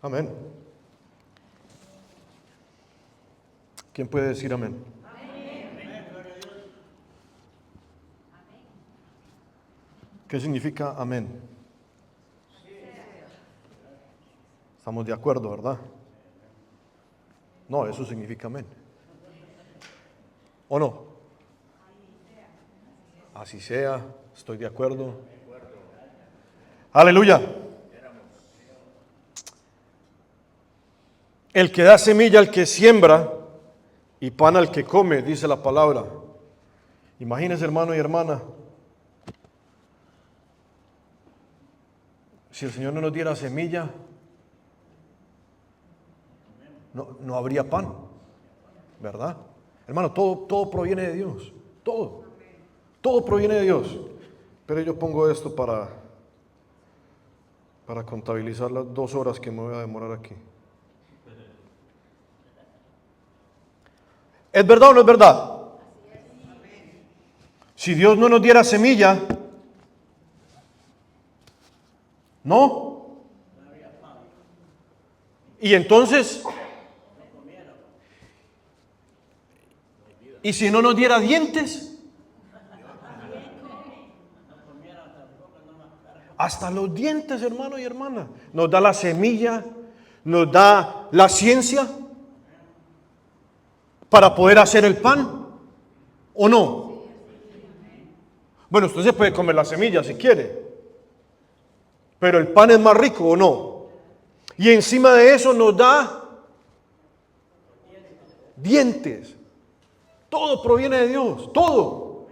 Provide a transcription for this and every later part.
Amén. ¿Quién puede decir amén? ¿Qué significa amén? Estamos de acuerdo, ¿verdad? No, eso significa amén. ¿O no? Así sea, estoy de acuerdo. Aleluya. El que da semilla al que siembra y pan al que come, dice la palabra. Imagínese, hermano y hermana, si el Señor no nos diera semilla, no habría pan, ¿verdad? Hermano, todo proviene de Dios, todo proviene de Dios. Pero yo pongo esto para contabilizar las 2 horas que me voy a demorar aquí. ¿Es verdad o no es verdad? Si Dios no nos diera semilla, ¿no? Y entonces, ¿y si no nos diera dientes? Hasta los dientes, hermano y hermana. Nos da la semilla, nos da la ciencia para poder hacer el pan, ¿o no? Bueno, usted se puede comer la semilla si quiere, pero el pan es más rico, ¿o no? Y encima de eso nos da dientes. Todo proviene de Dios, todo.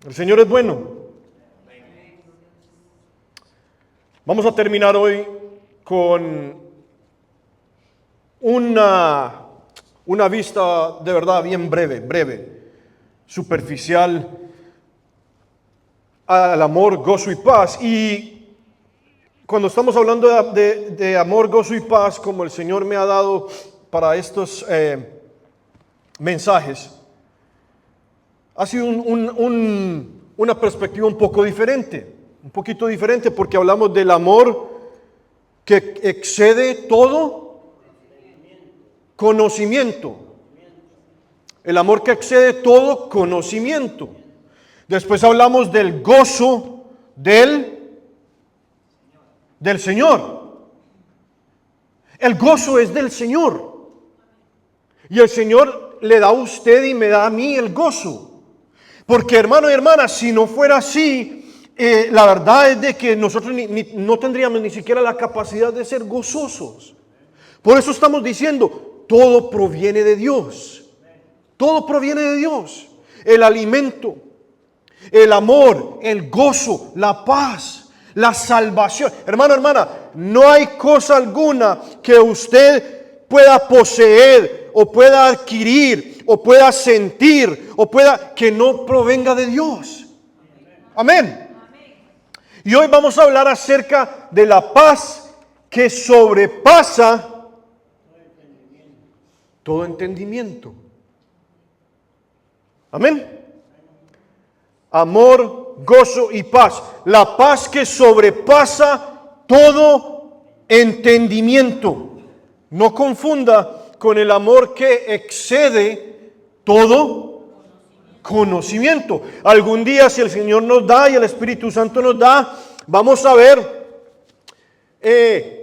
El Señor es bueno. Vamos a terminar hoy con una vista de verdad bien breve, superficial al amor, gozo y paz. Y cuando estamos hablando de amor, gozo y paz, como el Señor me ha dado para estos mensajes, ha sido una perspectiva un poquito diferente, porque hablamos del amor que excede todo conocimiento. El amor que excede todo conocimiento. Después hablamos del gozo del Señor. El gozo es del Señor. Y el Señor le da a usted y me da a mí el gozo. Porque, hermano y hermana, si no fuera así, la verdad es de que nosotros no tendríamos ni siquiera la capacidad de ser gozosos. Por eso estamos diciendo, todo proviene de Dios. Todo proviene de Dios. El alimento, el amor, el gozo, la paz, la salvación. Hermano, hermana, no hay cosa alguna que usted pueda poseer o pueda adquirir o pueda sentir o que no provenga de Dios. Amén. Y hoy vamos a hablar acerca de la paz que sobrepasa todo entendimiento. Amén. Amor, gozo y paz. La paz que sobrepasa todo entendimiento. No confunda con el amor que excede todo conocimiento. Algún día, si el Señor nos da y el Espíritu Santo nos da, vamos a ver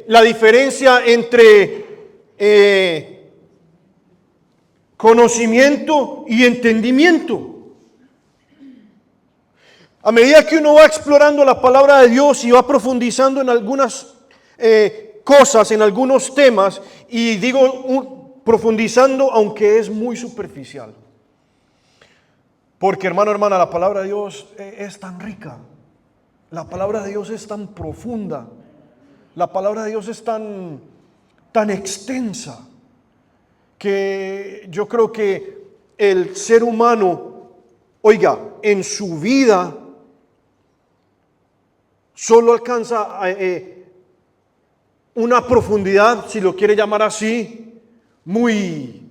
la diferencia entre conocimiento y entendimiento. A medida que uno va explorando la palabra de Dios y va profundizando en algunas cosas, en algunos temas, y digo profundizando aunque es muy superficial. Porque, hermano, hermana, la palabra de Dios es tan rica. La palabra de Dios es tan profunda. La palabra de Dios es tan extensa, que yo creo que el ser humano, oiga, en su vida solo alcanza una profundidad, si lo quiere llamar así, muy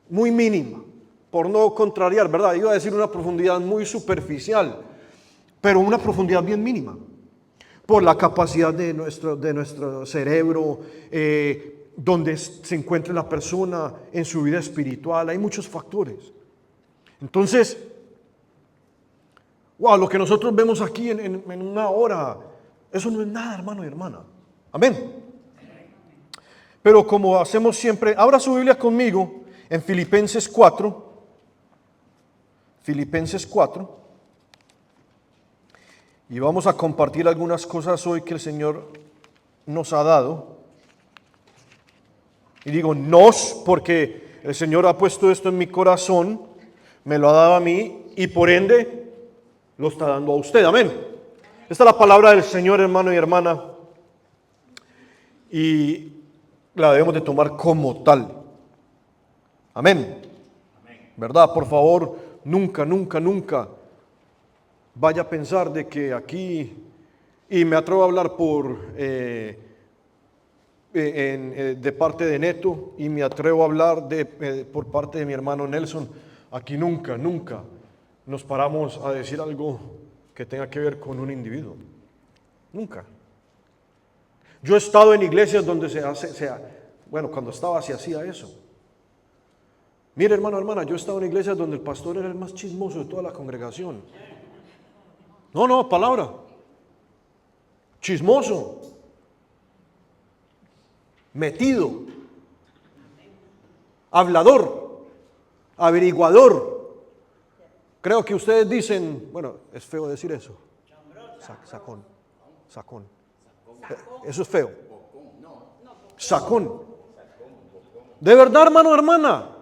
mínima, por no contrariar, ¿verdad? Iba a decir una profundidad muy superficial, pero una profundidad bien mínima, por la capacidad de nuestro cerebro, donde se encuentra la persona en su vida espiritual. Hay muchos factores. Entonces, wow, lo que nosotros vemos aquí en una hora, eso no es nada, hermano y hermana. Amén. Pero como hacemos siempre, abra su Biblia conmigo en Filipenses 4. Filipenses 4. Y vamos a compartir algunas cosas hoy que el Señor nos ha dado. Y digo nos porque el Señor ha puesto esto en mi corazón, me lo ha dado a mí y por ende lo está dando a usted. Amén. Esta es la palabra del Señor, hermano y hermana. Y la debemos de tomar como tal. Amén. ¿Verdad? Por favor, nunca vaya a pensar de que aquí, y me atrevo a hablar de parte de Neto, y me atrevo a hablar por parte de mi hermano Nelson, aquí nunca nos paramos a decir algo que tenga que ver con un individuo. Nunca. Yo he estado en iglesias donde cuando estaba se hacía eso. Mire, hermano, hermana, yo he estado en iglesias donde el pastor era el más chismoso de toda la congregación. No, palabra. Chismoso. Metido. Hablador. Averiguador. Creo que ustedes dicen, bueno, es feo decir eso. Sacón. Eso es feo. Sacón. De verdad, hermano, hermana.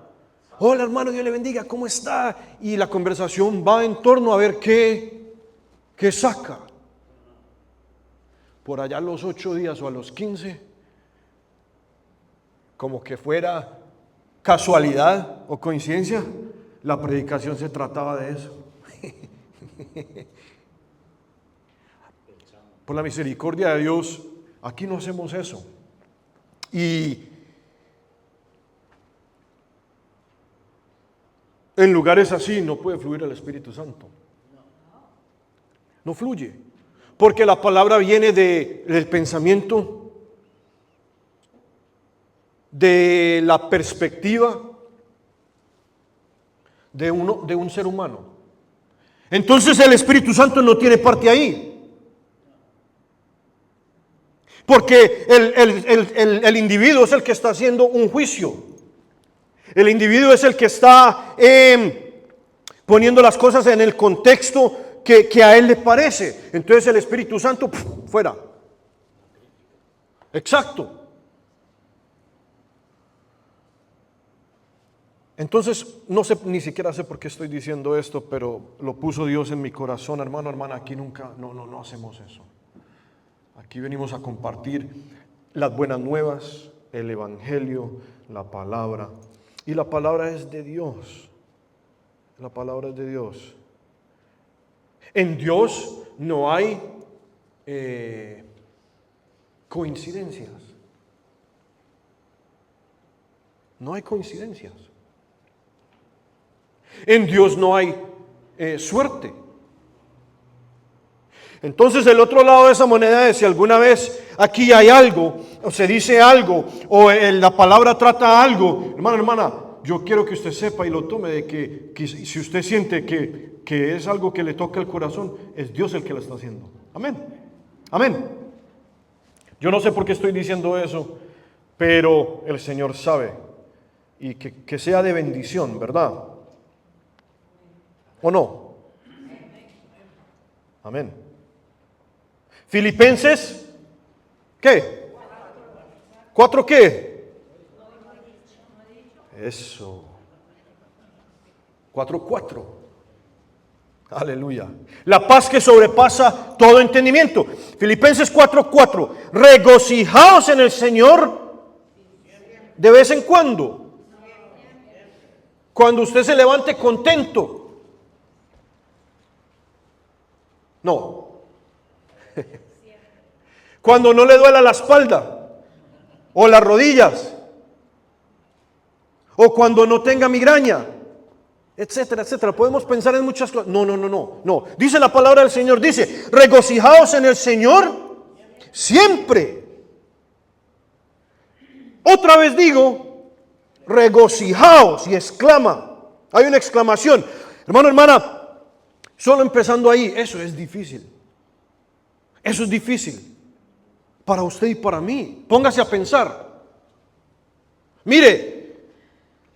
Hola, hermano, Dios le bendiga, ¿cómo está? Y la conversación va en torno a ver qué saca. Por allá a los 8 días o a los 15, como que fuera casualidad o coincidencia, la predicación se trataba de eso. Por la misericordia de Dios, aquí no hacemos eso. Y en lugares así no puede fluir el Espíritu Santo. No fluye. Porque la palabra viene del pensamiento, de la perspectiva de un ser humano. Entonces el Espíritu Santo no tiene parte ahí. Porque el individuo es el que está haciendo un juicio. El individuo es el que está poniendo las cosas en el contexto que a él le parece. Entonces el Espíritu Santo, fuera. Exacto. Entonces, no sé, ni siquiera sé por qué estoy diciendo esto, pero lo puso Dios en mi corazón, hermano, hermana, aquí nunca, no hacemos eso. Aquí venimos a compartir las buenas nuevas, el evangelio, la palabra. Y la palabra es de Dios. La palabra es de Dios. En Dios no hay coincidencias. No hay coincidencias. En Dios no hay suerte. Entonces el otro lado de esa moneda es si alguna vez aquí hay algo, o se dice algo, o la palabra trata algo, hermano, hermana, yo quiero que usted sepa y lo tome de que si usted siente que es algo que le toca el corazón, es Dios el que lo está haciendo. Amén. Amén. Yo no sé por qué estoy diciendo eso, pero el Señor sabe. Y que sea de bendición, ¿verdad? ¿O no? Amén. Filipenses, ¿qué? ¿4 qué? Eso. 4:4. Aleluya. La paz que sobrepasa todo entendimiento. Filipenses 4:4. Regocijaos en el Señor de vez en cuando. Cuando usted se levante contento. No. Cuando no le duela la espalda o las rodillas o cuando no tenga migraña etcétera, etcétera. Podemos pensar en muchas cosas. No. Dice la palabra del Señor, dice, regocijaos en el Señor siempre. Otra vez digo, regocijaos, y exclama. Hay una exclamación. Hermano, hermana, solo empezando ahí, eso es difícil. Eso es difícil para usted y para mí. Póngase a pensar. Mire,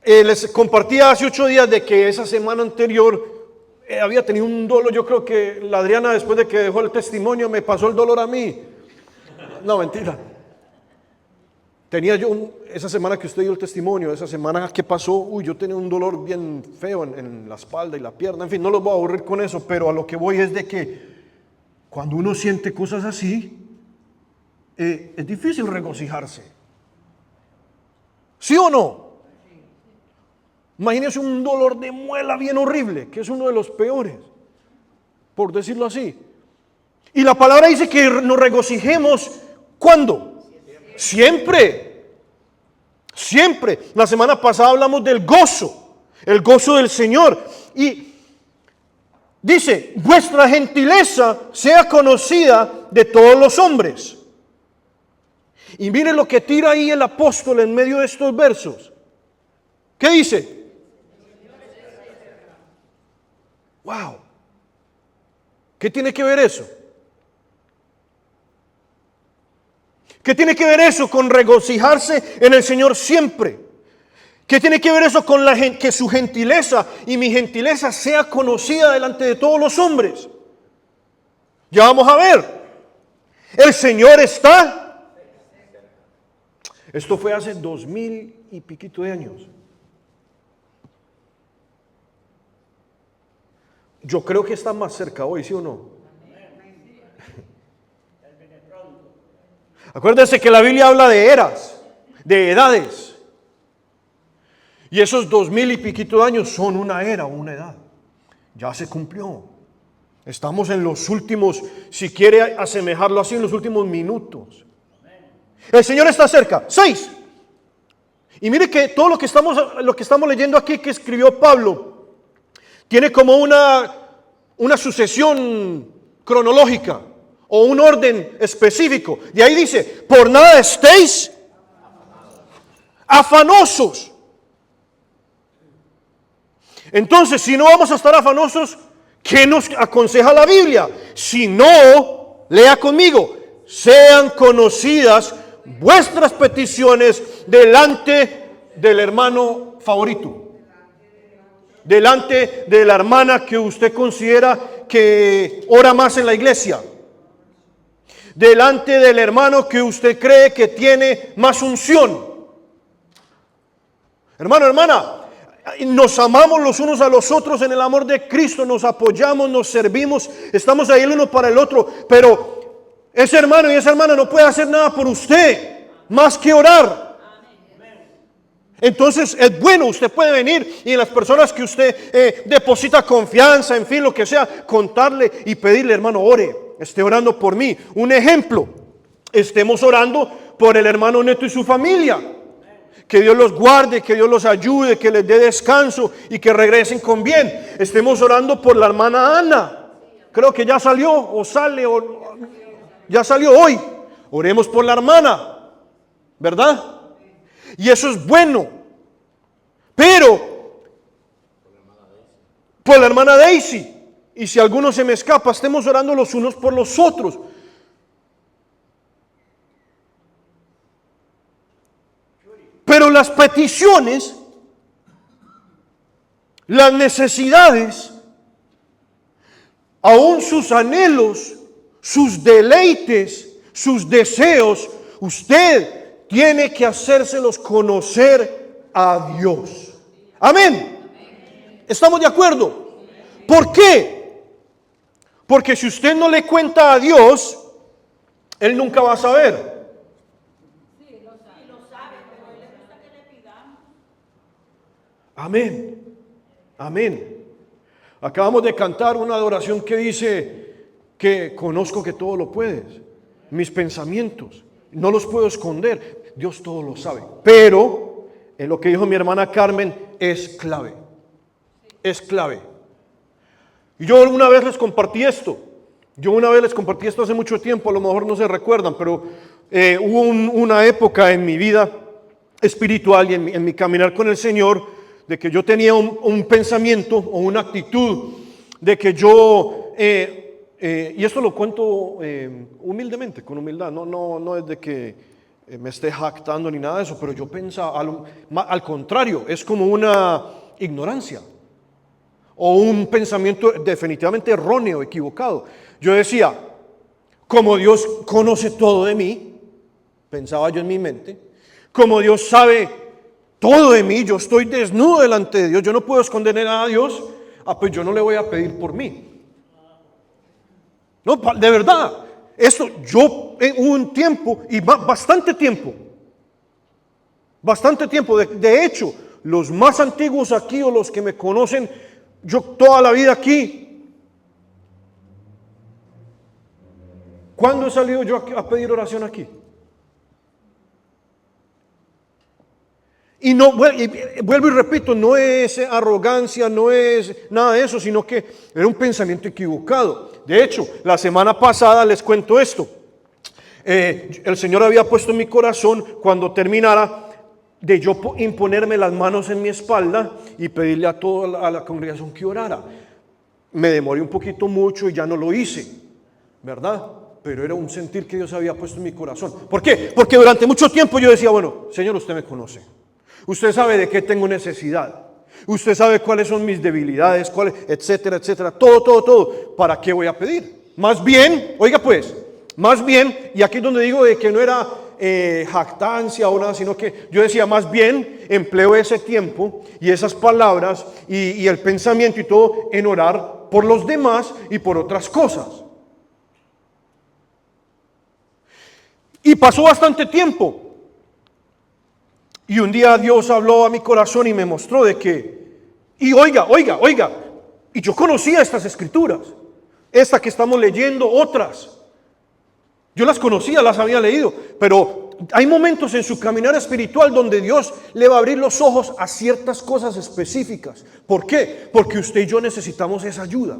les compartía hace 8 días de que esa semana anterior había tenido un dolor. Yo creo que la Adriana, después de que dejó el testimonio, me pasó el dolor a mí. No, mentira. Tenía yo, esa semana que usted dio el testimonio, esa semana que pasó, yo tenía un dolor bien feo en la espalda y la pierna. En fin, no los voy a aburrir con eso, pero a lo que voy es de que cuando uno siente cosas así, es difícil regocijarse. ¿Sí o no? Imagínese un dolor de muela bien horrible, que es uno de los peores, por decirlo así. Y la palabra dice que nos regocijemos, ¿cuándo? Siempre. Siempre. La semana pasada hablamos del gozo, el gozo del Señor. Y dice, vuestra gentileza sea conocida de todos los hombres. Y miren lo que tira ahí el apóstol en medio de estos versos. ¿Qué dice? Wow. ¿Qué tiene que ver eso? ¿Qué tiene que ver eso con regocijarse en el Señor siempre? ¿Qué tiene que ver eso con que su gentileza y mi gentileza sea conocida delante de todos los hombres? Ya vamos a ver. El Señor está. Esto fue hace 2000 y piquito de años. Yo creo que está más cerca hoy, ¿sí o no? Acuérdense que la Biblia habla de eras, de edades. Y esos 2000 y piquito de años son una era, una edad. Ya se cumplió. Estamos en los últimos, si quiere asemejarlo así, en los últimos minutos. El Señor está cerca. 6. Y mire que todo lo que estamos leyendo aquí que escribió Pablo tiene como una sucesión cronológica o un orden específico. Y ahí dice, por nada estéis afanosos. Entonces, si no vamos a estar afanosos, ¿qué nos aconseja la Biblia? Si no, lea conmigo, sean conocidas vuestras peticiones delante del hermano favorito, delante de la hermana que usted considera que ora más en la iglesia, delante del hermano que usted cree que tiene más unción. Hermano, hermana, nos amamos los unos a los otros en el amor de Cristo, nos apoyamos, nos servimos, estamos ahí el uno para el otro, pero ese hermano y esa hermana no puede hacer nada por usted, más que orar. Entonces es bueno, usted puede venir y en las personas que usted deposita confianza, en fin, lo que sea, contarle y pedirle, hermano, ore, esté orando por mí. Un ejemplo, estemos orando por el hermano Neto y su familia. Que Dios los guarde, que Dios los ayude, que les dé descanso y que regresen con bien. Estemos orando por la hermana Ana. Creo que ya salió o sale o ya salió hoy. Oremos por la hermana, ¿verdad? Y eso es bueno. Pero por la hermana Daisy. Y si alguno se me escapa, estemos orando los unos por los otros. Pero las peticiones, las necesidades, aún sus anhelos, sus deleites, sus deseos, usted tiene que hacérselos conocer a Dios. Amén. ¿Estamos de acuerdo? ¿Por qué? Porque si usted no le cuenta a Dios, Él nunca va a saber. Amén, amén. Acabamos de cantar una adoración que dice que conozco que todo lo puedes. Mis pensamientos, no los puedo esconder. Dios todo lo sabe. Pero, en lo que dijo mi hermana Carmen, es clave. es clave. Y yo una vez les compartí esto. Hace mucho tiempo, a lo mejor no se recuerdan, pero hubo una época en mi vida espiritual y en mi caminar con el Señor, de que yo tenía un pensamiento o una actitud de que yo, y esto lo cuento humildemente, con humildad, no es de que me esté jactando ni nada de eso, pero yo pensaba, al contrario, es como una ignorancia o un pensamiento definitivamente erróneo, equivocado. Yo decía, como Dios conoce todo de mí, pensaba yo en mi mente, como Dios sabe todo de mí, yo estoy desnudo delante de Dios, yo no puedo esconder nada a Dios, pues yo no le voy a pedir por mí. No, de verdad, esto yo en un tiempo, y bastante tiempo, de hecho, los más antiguos aquí o los que me conocen, yo toda la vida aquí, ¿cuándo he salido yo a pedir oración aquí? Y no, vuelvo y repito, no es arrogancia, no es nada de eso, sino que era un pensamiento equivocado. De hecho, la semana pasada les cuento esto. El Señor había puesto en mi corazón, cuando terminara, de yo imponerme las manos en mi espalda y pedirle a toda la congregación que orara. Me demoré un poquito mucho y ya no lo hice, ¿verdad? Pero era un sentir que Dios había puesto en mi corazón. ¿Por qué? Porque durante mucho tiempo yo decía, bueno, Señor, usted me conoce. Usted sabe de qué tengo necesidad. Usted sabe cuáles son mis debilidades, etcétera, etcétera. Todo. ¿Para qué voy a pedir? Más bien, oiga pues, y aquí es donde digo de que no era jactancia o nada, sino que yo decía, más bien empleo ese tiempo y esas palabras y el pensamiento y todo en orar por los demás y por otras cosas. Y pasó bastante tiempo. Y un día Dios habló a mi corazón y me mostró de que, y oiga, y yo conocía estas escrituras, esta que estamos leyendo, otras. Yo las conocía, las había leído, pero hay momentos en su caminar espiritual donde Dios le va a abrir los ojos a ciertas cosas específicas. ¿Por qué? Porque usted y yo necesitamos esa ayuda.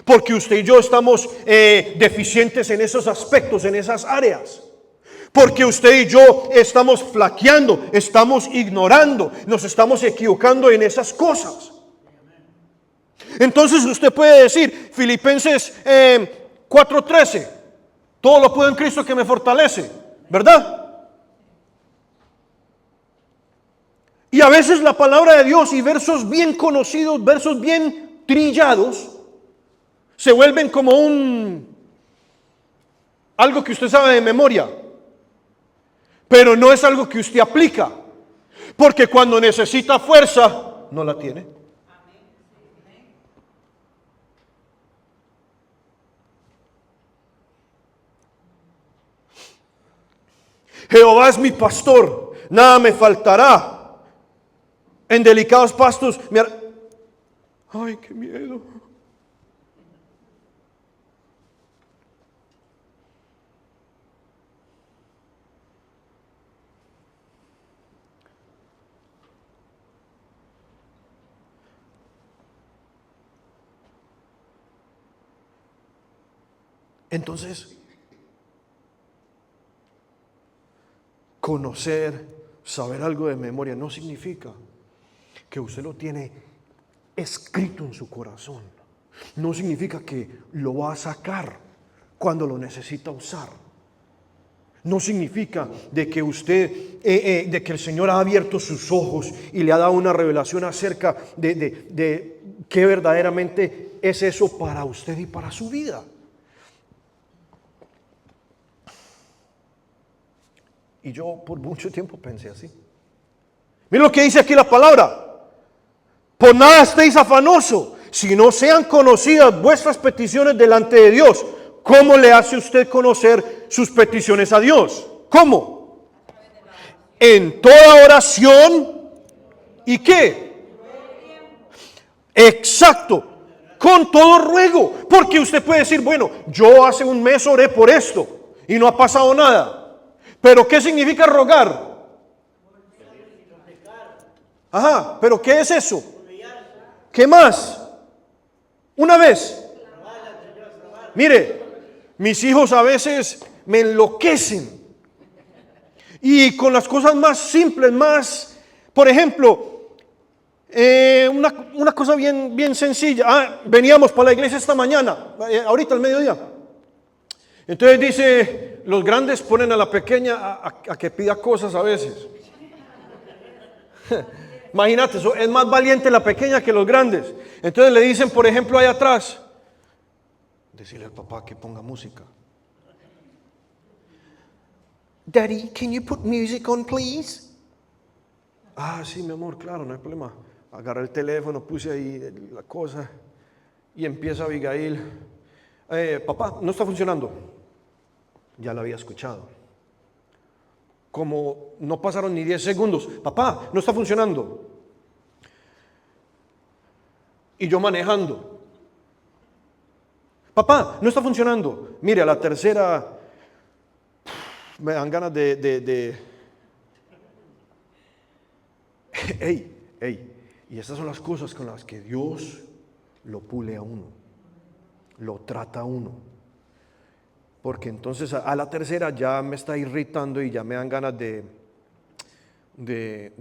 Porque usted y yo estamos deficientes en esos aspectos, en esas áreas. Porque usted y yo estamos flaqueando, estamos ignorando, nos estamos equivocando en esas cosas. Entonces usted puede decir, Filipenses 4:13, todo lo puedo en Cristo que me fortalece, ¿verdad? Y a veces la palabra de Dios y versos bien conocidos, versos bien trillados, se vuelven como algo que usted sabe de memoria. Pero no es algo que usted aplica, porque cuando necesita fuerza, no la tiene. Jehová es mi pastor, nada me faltará. En delicados pastos, ay, qué miedo. Entonces, conocer, saber algo de memoria no significa que usted lo tiene escrito en su corazón. No significa que lo va a sacar cuando lo necesita usar. No significa de que usted, de que el Señor ha abierto sus ojos y le ha dado una revelación acerca de qué verdaderamente es eso para usted y para su vida. Y yo por mucho tiempo pensé así. Miren lo que dice aquí la palabra. Por nada estéis afanosos, si no sean conocidas vuestras peticiones delante de Dios. ¿Cómo le hace usted conocer sus peticiones a Dios? ¿Cómo? En toda oración. ¿Y qué? Exacto. Con todo ruego. Porque usted puede decir, bueno, yo hace un mes oré por esto y no ha pasado nada. ¿Pero qué significa rogar? Ajá, ¿pero qué es eso? ¿Qué más? Una vez. Mire, mis hijos a veces me enloquecen. Y con las cosas más simples, por ejemplo, una cosa bien sencilla. Veníamos para la iglesia esta mañana, ahorita al mediodía. Entonces dice, los grandes ponen a la pequeña a que pida cosas a veces. Imagínate, es más valiente la pequeña que los grandes. Entonces le dicen, por ejemplo, ahí atrás, decirle al papá que ponga música. Daddy, can you put music on, please? Sí, mi amor, claro, no hay problema. Agarré el teléfono, puse ahí la cosa y empieza Abigail. Papá, no está funcionando. Ya lo había escuchado. Como no pasaron ni 10 segundos. Papá, no está funcionando. Y yo manejando. Papá, no está funcionando. Mire, a la tercera me dan ganas de... Y estas son las cosas con las que Dios lo pule a uno, lo trata a uno. Porque entonces a la tercera ya me está irritando y ya me dan ganas de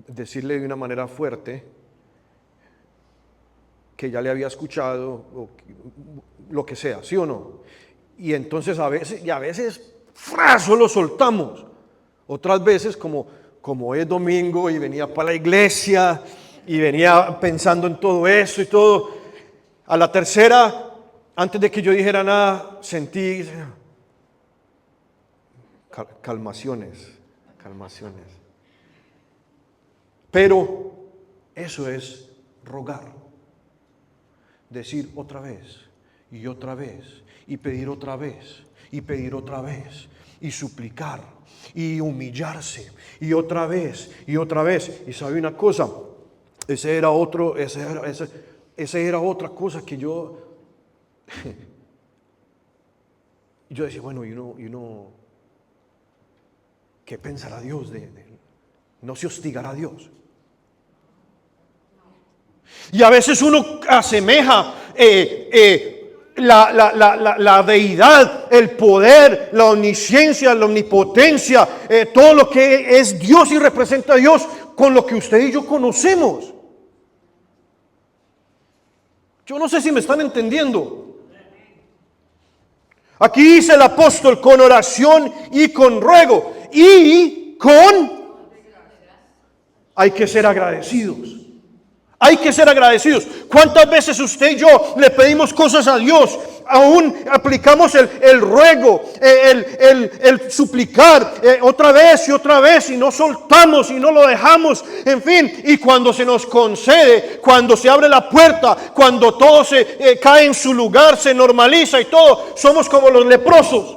decirle de una manera fuerte que ya le había escuchado, o lo que sea, ¿sí o no? Y entonces a veces solo soltamos. Otras veces como es domingo y venía para la iglesia y venía pensando en todo eso y todo, a la tercera, antes de que yo dijera nada, sentí calmaciones. Pero eso es rogar, decir otra vez y otra vez y pedir otra vez y pedir otra vez y suplicar y humillarse y otra vez y otra vez. Y sabe una cosa, esa era otra cosa que yo decía, bueno, y uno ¿qué pensará Dios de él? ¿No se hostigará a Dios? Y a veces uno asemeja la deidad, el poder, la omnisciencia, la omnipotencia, todo lo que es Dios y representa a Dios con lo que usted y yo conocemos. Yo no sé si me están entendiendo. Aquí dice el apóstol, con oración y con ruego y hay que ser agradecidos. Hay que ser agradecidos. ¿Cuántas veces usted y yo le pedimos cosas a Dios? Aún aplicamos el ruego, el suplicar otra vez y no soltamos y no lo dejamos. En fin, y cuando se nos concede, cuando se abre la puerta, cuando todo se cae en su lugar, se normaliza y todo, somos como los leprosos.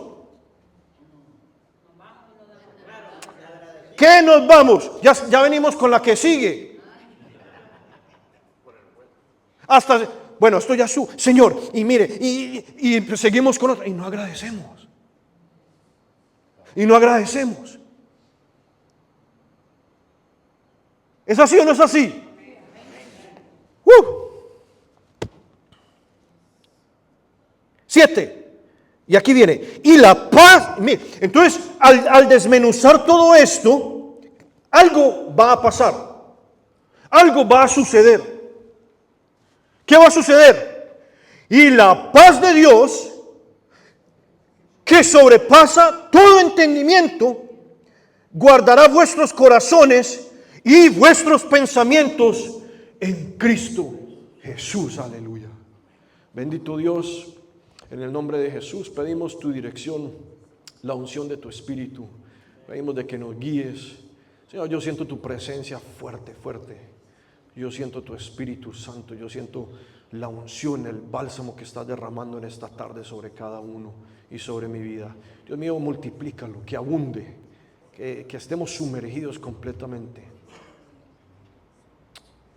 ¿Qué nos vamos? Ya venimos con la que sigue. Bueno, esto ya Señor, y mire, y seguimos con otra, y no agradecemos. ¿Es así o no es así? 7. Y aquí viene. Y la paz. Mire, entonces, al desmenuzar todo esto, algo va a pasar. Algo va a suceder. ¿Qué va a suceder? Y la paz de Dios, que sobrepasa todo entendimiento, guardará vuestros corazones y vuestros pensamientos en Cristo Jesús. Aleluya. Bendito Dios, en el nombre de Jesús pedimos tu dirección, la unción de tu Espíritu. Pedimos de que nos guíes. Señor, yo siento tu presencia fuerte. Yo siento tu Espíritu Santo, yo siento la unción, el bálsamo que estás derramando en esta tarde sobre cada uno y sobre mi vida. Dios mío, multiplícalo, que abunde, que estemos sumergidos completamente.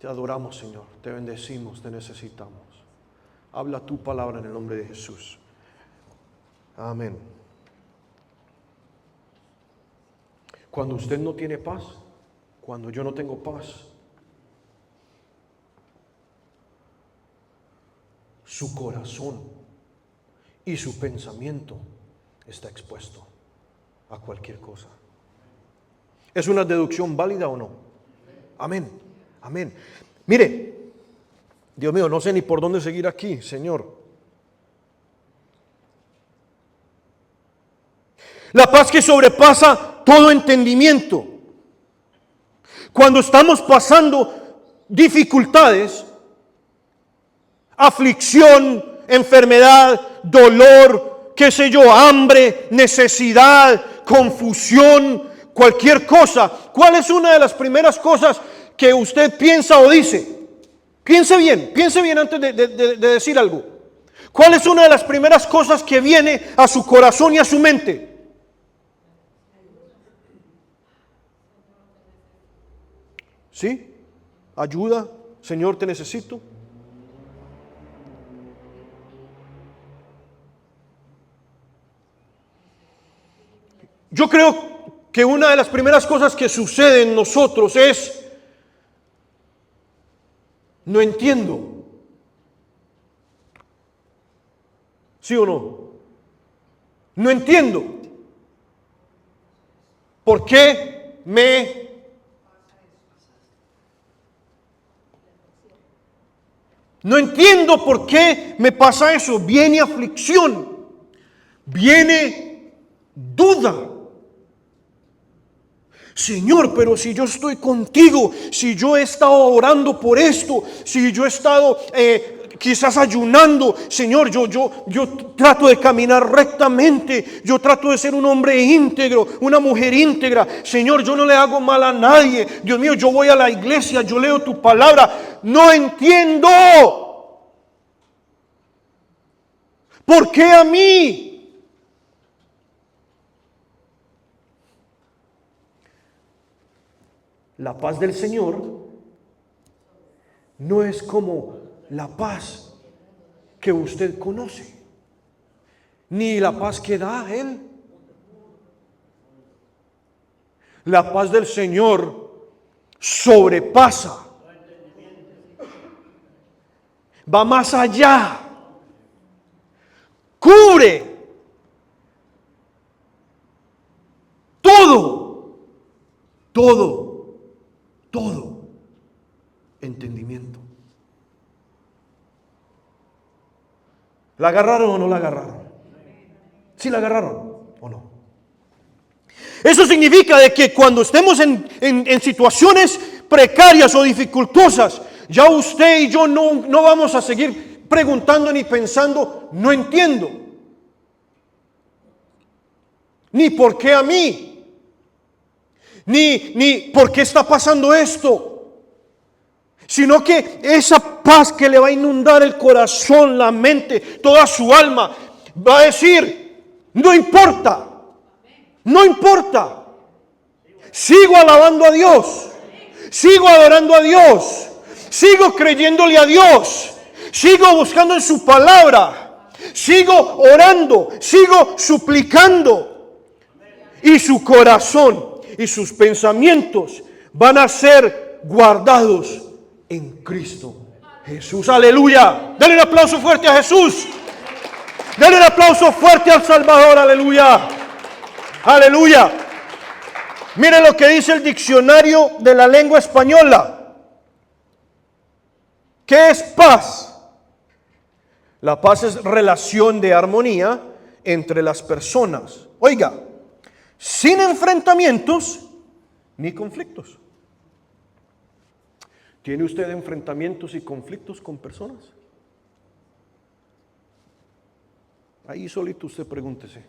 Te adoramos, Señor, te bendecimos, te necesitamos. Habla tu palabra en el nombre de Jesús. Amén. Cuando usted no tiene paz, cuando yo no tengo paz, su corazón y su pensamiento está expuesto a cualquier cosa. ¿Es una deducción válida o no? Amén, amén. Mire, Dios mío, no sé ni por dónde seguir aquí, Señor. La paz que sobrepasa todo entendimiento. Cuando estamos pasando dificultades, aflicción, enfermedad, dolor, qué sé yo, hambre, necesidad, confusión, cualquier cosa, ¿cuál es una de las primeras cosas que usted piensa o dice? Piense bien antes de decir algo. ¿Cuál es una de las primeras cosas que viene a su corazón y a su mente? ¿Sí? Ayuda, Señor, te necesito. Yo creo que una de las primeras cosas que sucede en nosotros es, no entiendo. ¿Sí o no? No entiendo. ¿Por qué No entiendo por qué me pasa eso? Viene aflicción, viene duda. Señor, pero si yo estoy contigo, si yo he estado orando por esto, si yo he estado quizás ayunando, Señor, yo trato de caminar rectamente, yo trato de ser un hombre íntegro, una mujer íntegra, Señor, yo no le hago mal a nadie, Dios mío, yo voy a la iglesia, yo leo tu palabra, no entiendo. ¿Por qué a mí? La paz del Señor no es como la paz que usted conoce, ni la paz que da Él. La paz del Señor sobrepasa, va más allá, cubre todo entendimiento. ¿La agarraron o no la agarraron? ¿Sí la agarraron o no? Eso significa de que cuando estemos en situaciones precarias o dificultosas, ya usted y yo no vamos a seguir preguntando ni pensando, no entiendo. Ni por qué a mí. Ni por qué está pasando esto. Sino que esa paz que le va a inundar el corazón, la mente, toda su alma, va a decir, no importa, no importa. Sigo alabando a Dios, sigo adorando a Dios, sigo creyéndole a Dios, sigo buscando en su palabra, sigo orando, sigo suplicando. Y su corazón y sus pensamientos van a ser guardados en Cristo Jesús. Aleluya. Dale un aplauso fuerte a Jesús. Dale un aplauso fuerte al Salvador. Aleluya. Aleluya. Mire lo que dice el diccionario de la lengua española. ¿Qué es paz? La paz es relación de armonía entre las personas. Oiga, sin enfrentamientos ni conflictos. ¿Tiene usted enfrentamientos y conflictos con personas? Ahí solito usted pregúntese.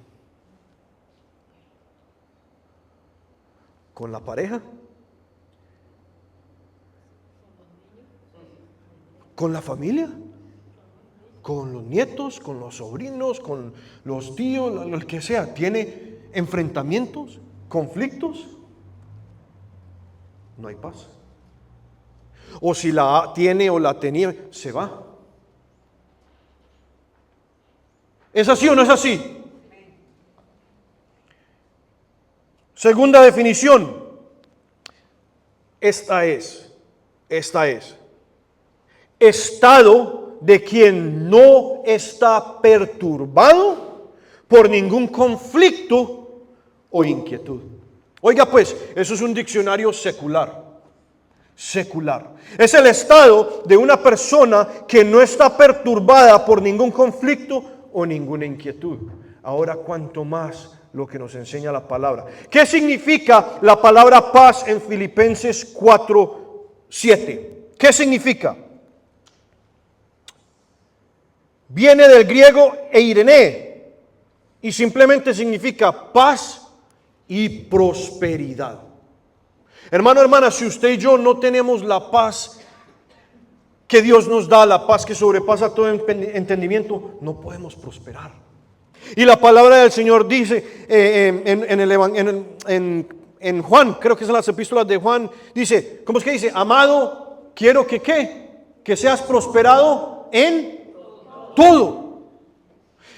¿Con la pareja? ¿Con la familia? ¿Con los nietos? ¿Con los sobrinos? ¿Con los tíos? Lo que sea. ¿Tiene enfrentamientos? ¿Conflictos? No hay paz. O si la tiene o la tenía, se va. ¿Es así o no es así? Segunda definición. Esta es estado de quien no está perturbado por ningún conflicto o inquietud. Oiga pues, eso es un diccionario secular. Secular. Es el estado de una persona que no está perturbada por ningún conflicto o ninguna inquietud. Ahora, cuanto más lo que nos enseña la palabra. ¿Qué significa la palabra paz en Filipenses 4:7? ¿Qué significa? Viene del griego eirene y simplemente significa paz y prosperidad. Hermano, hermana, si usted y yo no tenemos la paz que Dios nos da, la paz que sobrepasa todo entendimiento, no podemos prosperar. Y la palabra del Señor dice en Juan, creo que es en las epístolas de Juan, dice, ¿cómo es que dice? Amado, quiero que ¿qué? Que seas prosperado en todo.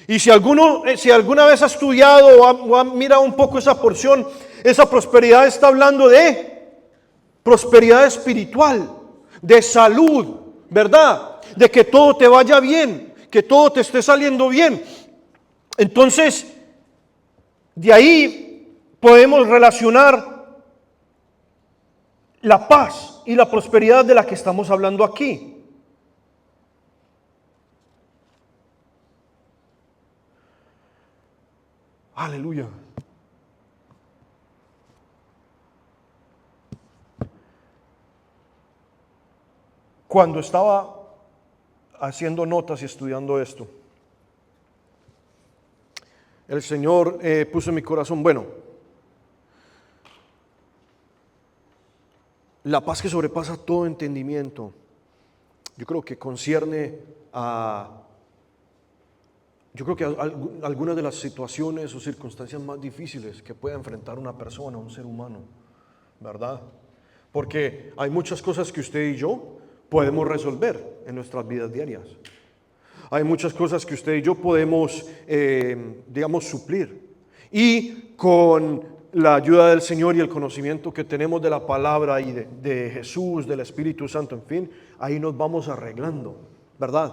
Y si alguna vez ha estudiado o ha mirado un poco esa porción, esa prosperidad está hablando de prosperidad espiritual, de salud, ¿verdad? De que todo te vaya bien, que todo te esté saliendo bien. Entonces, de ahí podemos relacionar la paz y la prosperidad de la que estamos hablando aquí. Aleluya. Cuando estaba haciendo notas y estudiando esto, el Señor puso en mi corazón, bueno, la paz que sobrepasa todo entendimiento, yo creo que concierne algunas de las situaciones o circunstancias más difíciles que puede enfrentar una persona, un ser humano, ¿verdad? Porque hay muchas cosas que usted y yo podemos resolver en nuestras vidas diarias. Hay muchas cosas que usted y yo podemos, suplir. Y con la ayuda del Señor y el conocimiento que tenemos de la palabra y de Jesús, del Espíritu Santo, en fin, ahí nos vamos arreglando, ¿verdad?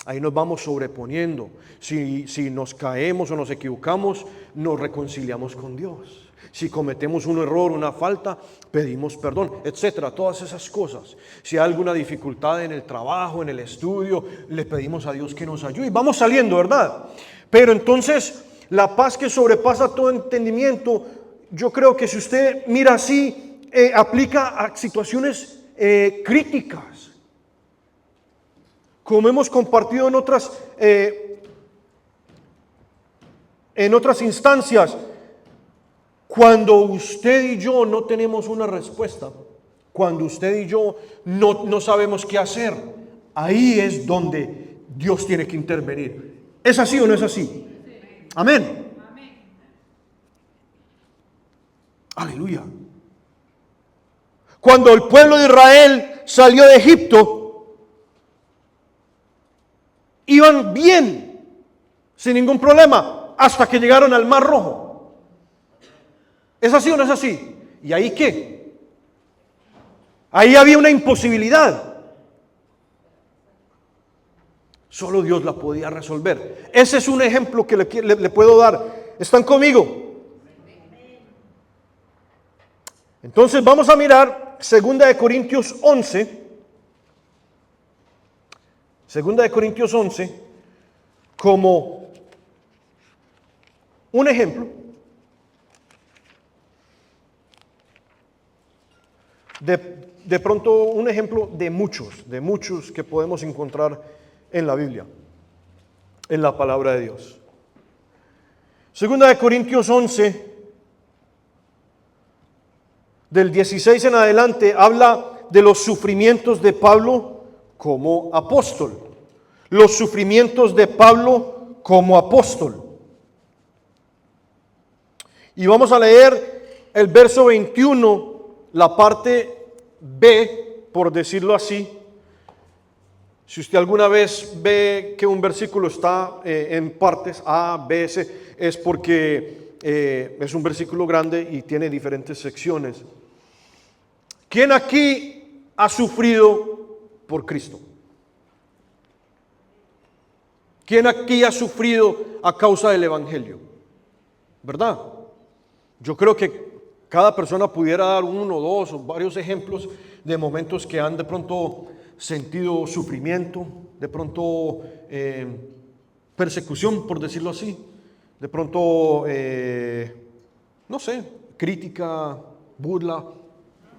Ahí nos vamos sobreponiendo. Si nos caemos o nos equivocamos, nos reconciliamos con Dios. Si cometemos un error, una falta, pedimos perdón, etcétera, todas esas cosas. Si hay alguna dificultad en el trabajo, en el estudio, le pedimos a Dios que nos ayude. Y vamos saliendo, ¿verdad? Pero entonces, la paz que sobrepasa todo entendimiento, yo creo que si usted mira así, aplica a situaciones críticas. Como hemos compartido en otras instancias, cuando usted y yo no tenemos una respuesta, cuando usted y yo no sabemos qué hacer, ahí es donde Dios tiene que intervenir. ¿Es así o no es así? Amén. Aleluya. Cuando el pueblo de Israel salió de Egipto, iban bien, sin ningún problema, hasta que llegaron al Mar Rojo. ¿Es así o no es así? ¿Y ahí qué? Ahí había una imposibilidad. Solo Dios la podía resolver. Ese es un ejemplo que le puedo dar. ¿Están conmigo? Entonces vamos a mirar 2 Corintios 11. 2 Corintios 11 como un ejemplo de pronto un ejemplo de muchos que podemos encontrar en la Biblia, en la palabra de Dios. 2 Corintios 11, del 16 en adelante, habla de los sufrimientos de Pablo como apóstol. Los sufrimientos de Pablo como apóstol. Y vamos a leer el verso 21, la parte B, por decirlo así. Si usted alguna vez ve que un versículo está en partes A, B, C, es porque es un versículo grande y tiene diferentes secciones. ¿Quién aquí ha sufrido por Cristo? ¿Quién aquí ha sufrido a causa del Evangelio? ¿Verdad? Yo creo que cada persona pudiera dar uno, dos o varios ejemplos de momentos que han de pronto sentido sufrimiento, de pronto persecución, por decirlo así, de pronto, no sé, crítica, burla,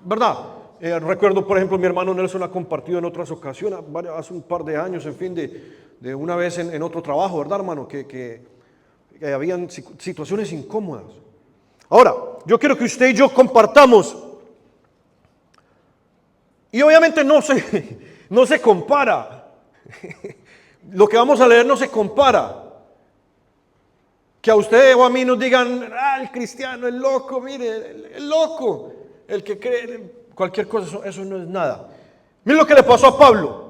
¿verdad? Recuerdo, por ejemplo, mi hermano Nelson ha compartido en otras ocasiones, hace un par de años, en fin, de una vez en otro trabajo, ¿verdad, hermano? Que habían situaciones incómodas. Ahora, yo quiero que usted y yo compartamos, y obviamente no se compara, lo que vamos a leer no se compara, que a usted o a mí nos digan, el cristiano es loco, mire, el loco, el que cree cualquier cosa, eso no es nada. Mire lo que le pasó a Pablo,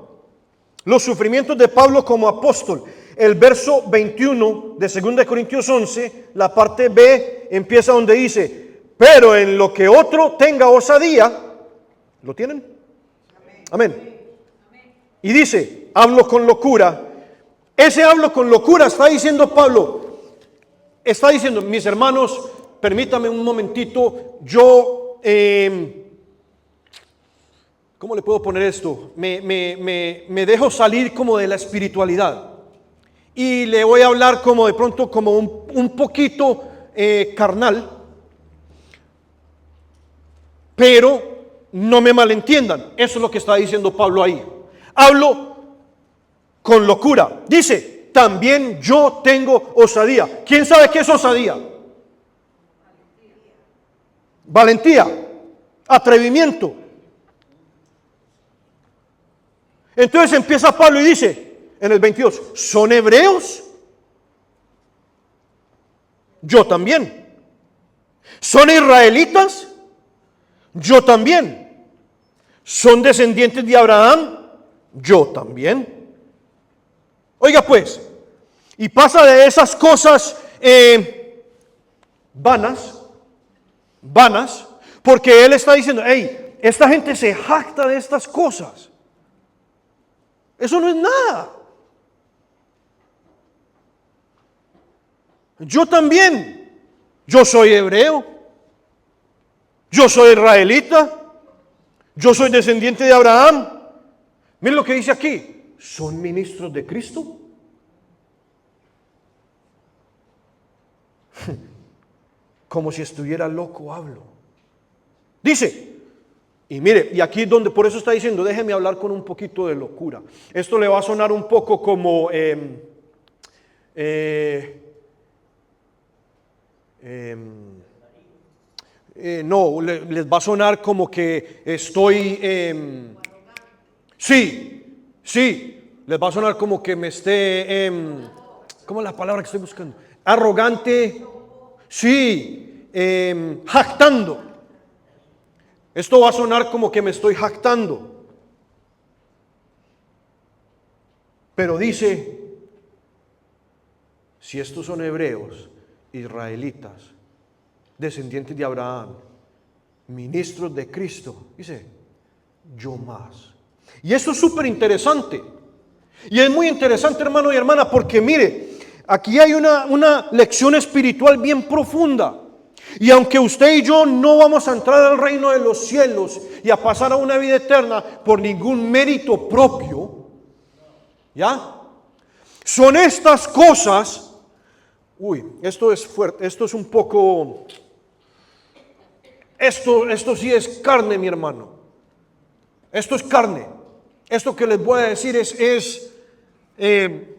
los sufrimientos de Pablo como apóstol. El verso 21 de 2 Corintios 11, la parte B, empieza donde dice, pero en lo que otro tenga osadía, ¿lo tienen? Amén. Y dice, hablo con locura. Ese hablo con locura está diciendo Pablo, está diciendo, mis hermanos, permítame un momentito, yo, ¿cómo le puedo poner esto? Me dejo salir como de la espiritualidad. Y le voy a hablar como de pronto como un poquito carnal, pero no me malentiendan, eso es lo que está diciendo Pablo ahí. Hablo con locura. Dice, también yo tengo osadía. ¿Quién sabe qué es osadía? Valentía, atrevimiento. Entonces empieza Pablo y dice, en el 22, ¿son hebreos? Yo también. ¿Son israelitas? Yo también. ¿Son descendientes de Abraham? Yo también. Oiga pues, y pasa de esas cosas vanas, porque él está diciendo, hey, esta gente se jacta de estas cosas. Eso no es nada. Yo también, yo soy hebreo, yo soy israelita, yo soy descendiente de Abraham. Miren lo que dice aquí, ¿son ministros de Cristo? Como si estuviera loco hablo. Dice, y mire, y aquí es donde por eso está diciendo, déjeme hablar con un poquito de locura. Esto le va a sonar un poco como no, les va a sonar como que estoy, sí, les va a sonar como que me esté, ¿cómo es la palabra que estoy buscando? Arrogante, sí, jactando. Esto va a sonar como que me estoy jactando. Pero dice, si estos son hebreos, israelitas, descendientes de Abraham, ministros de Cristo, dice, yo más. Y esto es súper interesante. Y es muy interesante, hermano y hermana, porque mire, aquí hay una lección espiritual bien profunda. Y aunque usted y yo no vamos a entrar al reino de los cielos y a pasar a una vida eterna por ningún mérito propio, ¿ya? Son estas cosas. Esto es fuerte, esto es un poco, esto sí es carne, mi hermano. Esto es carne. Esto que les voy a decir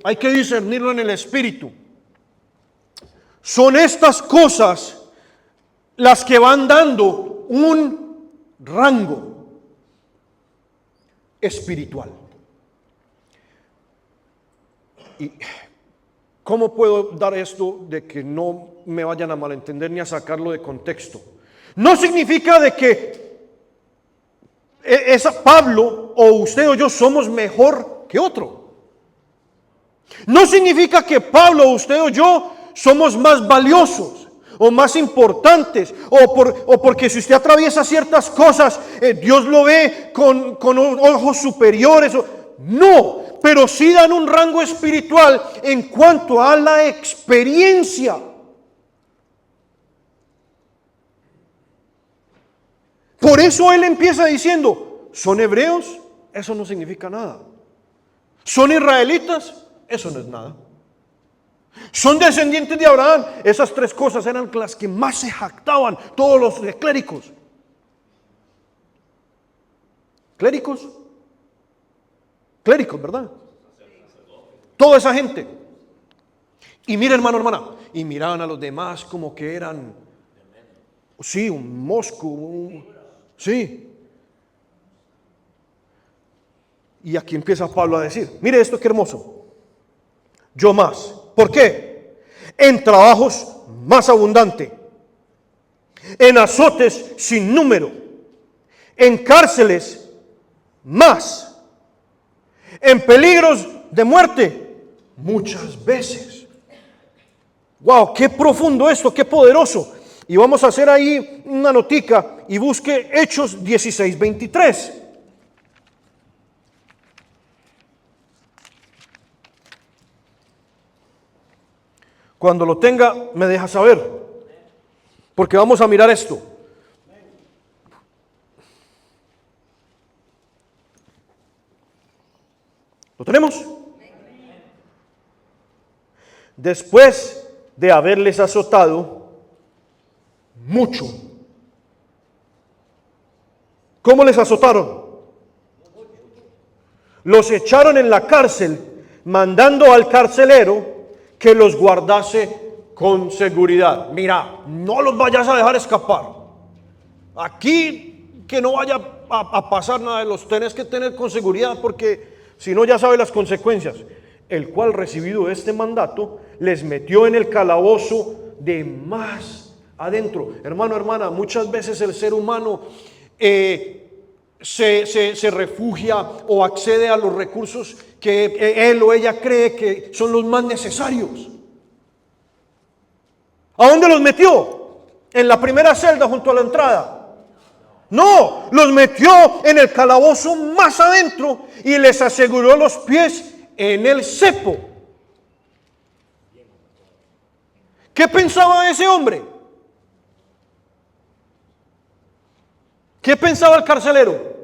hay que discernirlo en el espíritu. Son estas cosas las que van dando un rango espiritual. Y ¿cómo puedo dar esto de que no me vayan a malentender ni a sacarlo de contexto? No significa de que Pablo o usted o yo somos mejor que otro. No significa que Pablo o usted o yo somos más valiosos o más importantes, o porque si usted atraviesa ciertas cosas, Dios lo ve con ojos superiores. No, pero sí dan un rango espiritual en cuanto a la experiencia. Por eso él empieza diciendo, ¿son hebreos? Eso no significa nada. ¿Son israelitas? Eso no es nada. ¿Son descendientes de Abraham? Esas tres cosas eran las que más se jactaban todos los clérigos. ¿Clérigos? Clérigos, ¿verdad? Toda esa gente. Y mira, hermano, hermana, y miraban a los demás como que eran, sí, un mosco, sí. Y aquí empieza Pablo a decir, mire esto qué hermoso. Yo más. ¿Por qué? En trabajos más abundante, en azotes sin número, en cárceles más, en peligros de muerte muchas veces. Wow, qué profundo esto, qué poderoso. Y vamos a hacer ahí una notica y busque Hechos 16:23. Cuando lo tenga, me deja saber, porque vamos a mirar esto. ¿Lo tenemos? Después de haberles azotado mucho. ¿Cómo les azotaron? Los echaron en la cárcel, mandando al carcelero que los guardase con seguridad. Mira, no los vayas a dejar escapar. Aquí que no vaya a pasar nada, los tenés que tener con seguridad, porque si no ya sabes las consecuencias. El cual, recibido este mandato, les metió en el calabozo de más adentro. Hermano, hermana, muchas veces el ser humano se refugia o accede a los recursos que él o ella cree que son los más necesarios. ¿A dónde los metió? ¿En la primera celda junto a la entrada? No, los metió en el calabozo más adentro y les aseguró los pies en el cepo. ¿Qué pensaba ese hombre? ¿Qué pensaba el carcelero?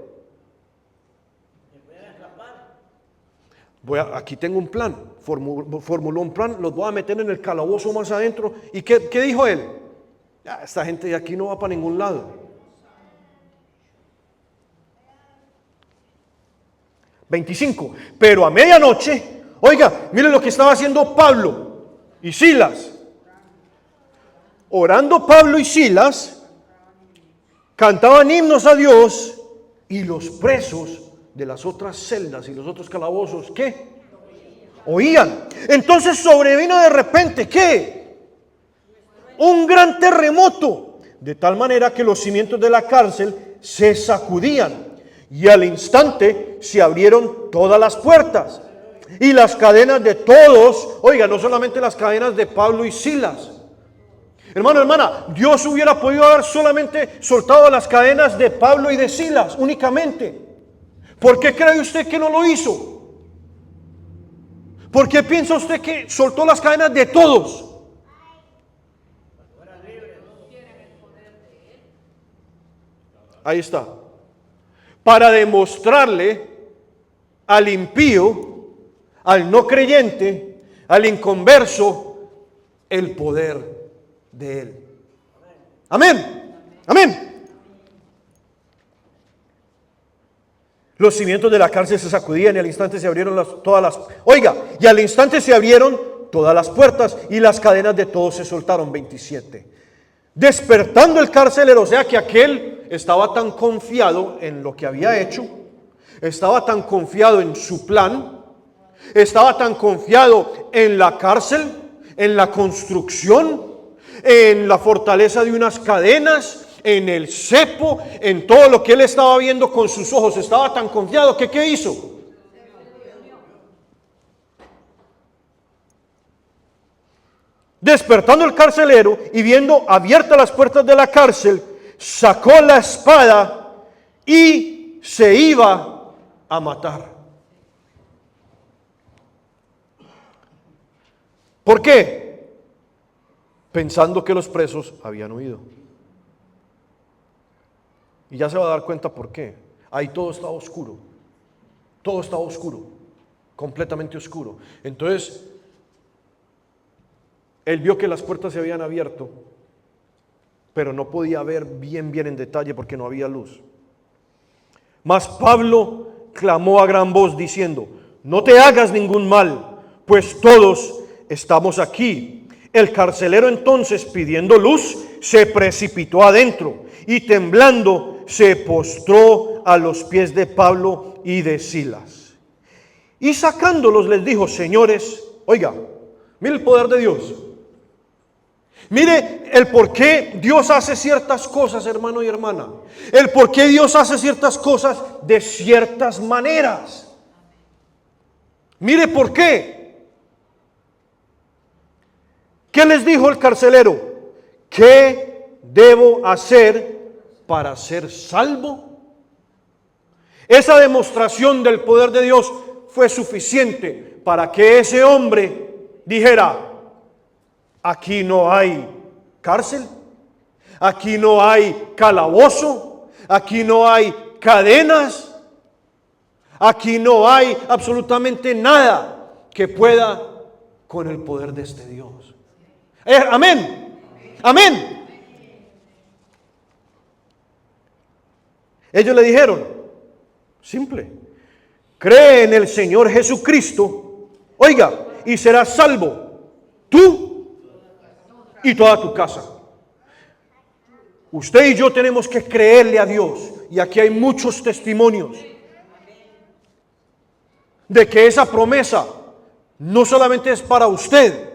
Aquí tengo un plan, formuló un plan, los voy a meter en el calabozo más adentro. ¿Y qué dijo él? Esta gente de aquí no va para ningún lado. 25. Pero a medianoche, oiga, miren lo que estaba haciendo Pablo y Silas. Orando Pablo y Silas, cantaban himnos a Dios, y los presos de las otras celdas y los otros calabozos, ¿qué? Oían. Entonces sobrevino de repente, ¿qué? Un gran terremoto, de tal manera que los cimientos de la cárcel se sacudían, y al instante se abrieron todas las puertas y las cadenas de todos. Oiga, no solamente las cadenas de Pablo y Silas. Hermano, hermana, Dios hubiera podido haber solamente soltado las cadenas de Pablo y de Silas únicamente. ¿Por qué cree usted que no lo hizo? ¿Por qué piensa usted que soltó las cadenas de todos? Ahí está. Para demostrarle al impío, al no creyente, al inconverso, el poder de él. Amén. Amén. Los cimientos de la cárcel se sacudían y al instante se abrieron y al instante se abrieron todas las puertas y las cadenas de todos se soltaron. 27. Despertando el carcelero, o sea que aquel estaba tan confiado en lo que había hecho, estaba tan confiado en su plan, estaba tan confiado en la cárcel, en la construcción, en la fortaleza de unas cadenas, en el cepo, en todo lo que él estaba viendo con sus ojos. Estaba tan confiado que ¿qué hizo? Despertando el carcelero y viendo abiertas las puertas de la cárcel, sacó la espada y se iba a matar. ¿Por qué? Pensando que los presos habían huido. Y ya se va a dar cuenta por qué. Ahí todo estaba oscuro. Todo estaba oscuro. Completamente oscuro. Entonces, él vio que las puertas se habían abierto, pero no podía ver bien en detalle porque no había luz. Mas Pablo clamó a gran voz diciendo: no te hagas ningún mal, pues todos estamos aquí. El carcelero entonces, pidiendo luz, se precipitó adentro y temblando se postró a los pies de Pablo y de Silas. Y sacándolos les dijo: señores, oiga, mire el poder de Dios. Mire el por qué Dios hace ciertas cosas, hermano y hermana. El por qué Dios hace ciertas cosas de ciertas maneras. Mire por qué. ¿Qué les dijo el carcelero? ¿Qué debo hacer para ser salvo? Esa demostración del poder de Dios fue suficiente para que ese hombre dijera: aquí no hay cárcel, aquí no hay calabozo, aquí no hay cadenas, aquí no hay absolutamente nada que pueda con el poder de este Dios. Amén, amén. Ellos le dijeron, simple: cree en el Señor Jesucristo, oiga, y serás salvo, tú y toda tu casa. Usted y yo tenemos que creerle a Dios, y aquí hay muchos testimonios de que esa promesa no solamente es para usted,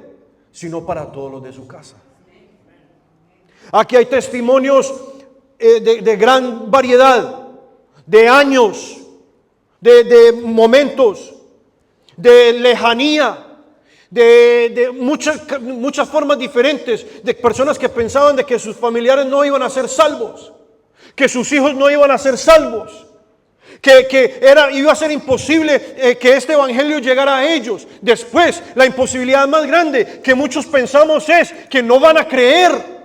sino para todos los de su casa. Aquí hay testimonios de gran variedad, de años, de momentos, de lejanía, de muchas formas diferentes, de personas que pensaban de que sus familiares no iban a ser salvos, que sus hijos no iban a ser salvos, que iba a ser imposible que este evangelio llegara a ellos. Después, la imposibilidad más grande que muchos pensamos es que no van a creer.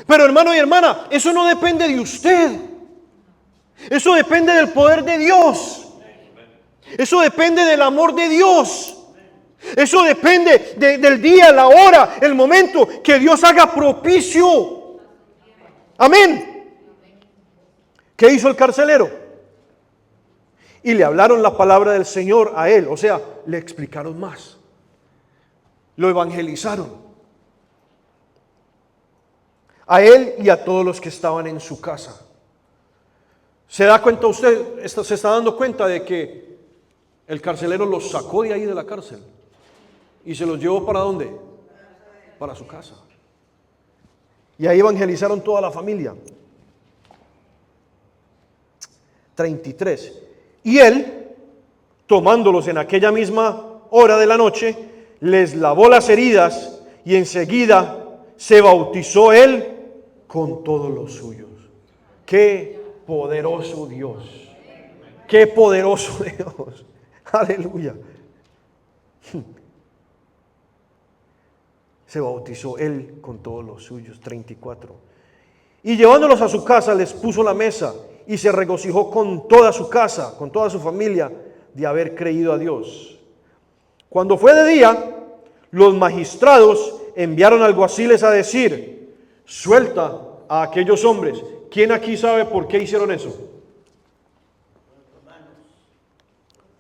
Pero hermano y hermana, eso no depende de usted. Eso depende del poder de Dios. Eso depende del amor de Dios. Eso depende del día, la hora, el momento que Dios haga propicio. Amén. ¿Qué hizo el carcelero? Y le hablaron la palabra del Señor a él. O sea, le explicaron más. Lo evangelizaron. A él y a todos los que estaban en su casa. ¿Se da cuenta usted? Se está dando cuenta de que el carcelero los sacó de ahí de la cárcel y se los llevó ¿para dónde? Para su casa. Y ahí evangelizaron toda la familia. 33. Y él, tomándolos en aquella misma hora de la noche, les lavó las heridas y enseguida se bautizó él con todos los suyos. ¡Qué poderoso Dios! ¡Qué poderoso Dios! Aleluya. Se bautizó él con todos los suyos. 34. Y llevándolos a su casa les puso la mesa y se regocijó con toda su casa, con toda su familia, de haber creído a Dios. Cuando fue de día, los magistrados enviaron alguaciles a decir: suelta a aquellos hombres. ¿Quién aquí sabe por qué hicieron eso?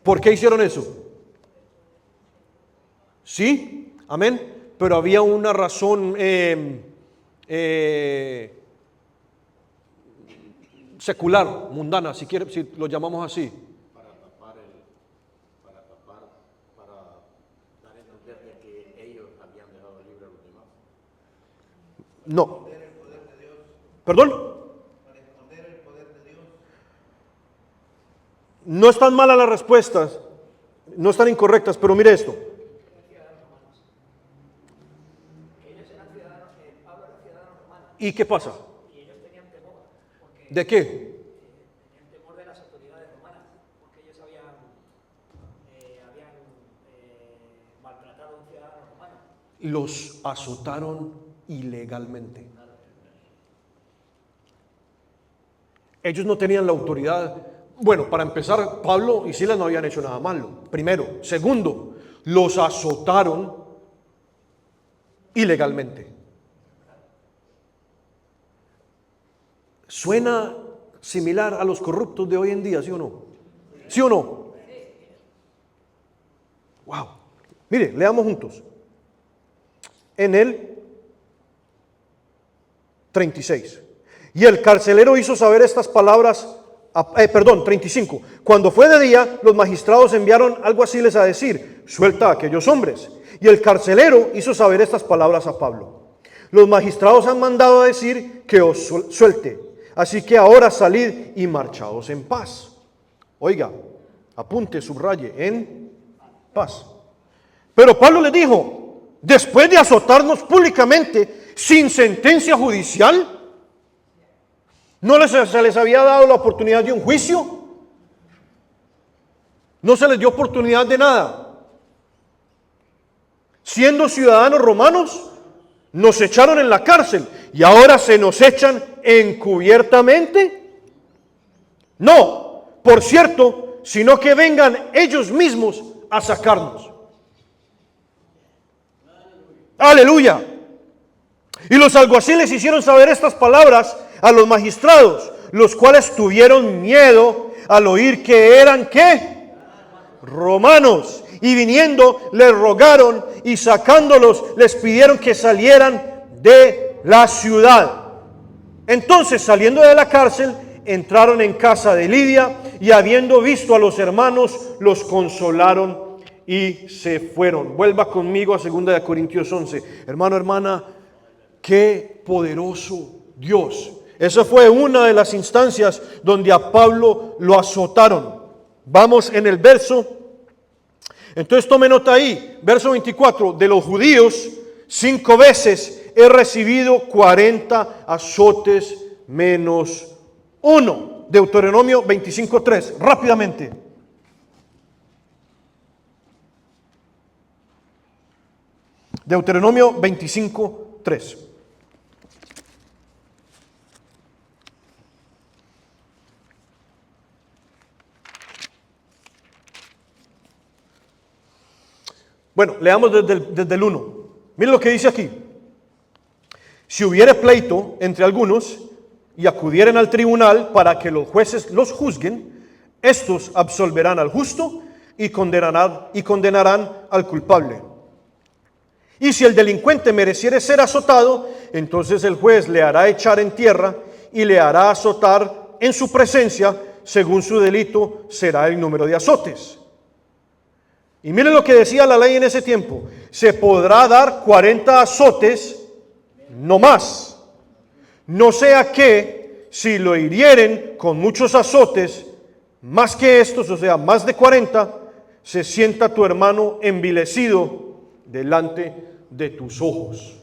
¿Por qué hicieron eso? Sí, amén. Pero había una razón secular, mundana, si lo llamamos así. Para dar a entender de que ellos habían dejado libre a los demás. No. ¿Perdón? Para esconder el poder de Dios. No están malas las respuestas, no están incorrectas, pero mire esto. ¿Y qué pasa? Y ellos tenían temor. Porque ¿De qué? tenían temor de las autoridades romanas, porque ellos habían los azotaron ilegalmente. Ellos no tenían la autoridad. Bueno, para empezar, Pablo y Silas no habían hecho nada malo, primero. Segundo, los azotaron ilegalmente. ¿Suena similar a los corruptos de hoy en día, sí o no? ¿Sí o no? Wow. Mire, leamos juntos. En el 36. Y el carcelero hizo saber estas palabras, 35. Cuando fue de día, los magistrados enviaron alguaciles a decir, suelta a aquellos hombres. Y el carcelero hizo saber estas palabras a Pablo. Los magistrados han mandado a decir que os suelte. Así que ahora salid y marchaos en paz. Oiga, apunte, subraye, en paz. Pero Pablo les dijo, después de azotarnos públicamente, sin sentencia judicial, ¿no se les había dado la oportunidad de un juicio? No se les dio oportunidad de nada. Siendo ciudadanos romanos, nos echaron en la cárcel y ahora se nos echan encubiertamente. No, por cierto, sino que vengan ellos mismos a sacarnos. Aleluya. Y los alguaciles hicieron saber estas palabras a los magistrados, los cuales tuvieron miedo al oír que eran, ¿qué? Romanos. Y viniendo, les rogaron y sacándolos, les pidieron que salieran de la ciudad. Entonces, saliendo de la cárcel, entraron en casa de Lidia y habiendo visto a los hermanos, los consolaron y se fueron. Vuelva conmigo a 2 Corintios 11. Hermano, hermana, qué poderoso Dios. Esa fue una de las instancias donde a Pablo lo azotaron. Vamos en el verso. Entonces tome nota ahí, verso 24. De los judíos, 5 veces he recibido 40 azotes menos 1. Deuteronomio 25:3. Rápidamente. Deuteronomio 25:3. Bueno, leamos desde el 1. Miren lo que dice aquí. Si hubiere pleito entre algunos y acudieren al tribunal para que los jueces los juzguen, estos absolverán al justo y condenarán al culpable. Y si el delincuente mereciere ser azotado, entonces el juez le hará echar en tierra y le hará azotar en su presencia, según su delito será el número de azotes. Y miren lo que decía la ley en ese tiempo. Se podrá dar 40 azotes, no más. No sea que, si lo hirieren con muchos azotes, más que estos, o sea, más de 40, se sienta tu hermano envilecido delante de tus ojos.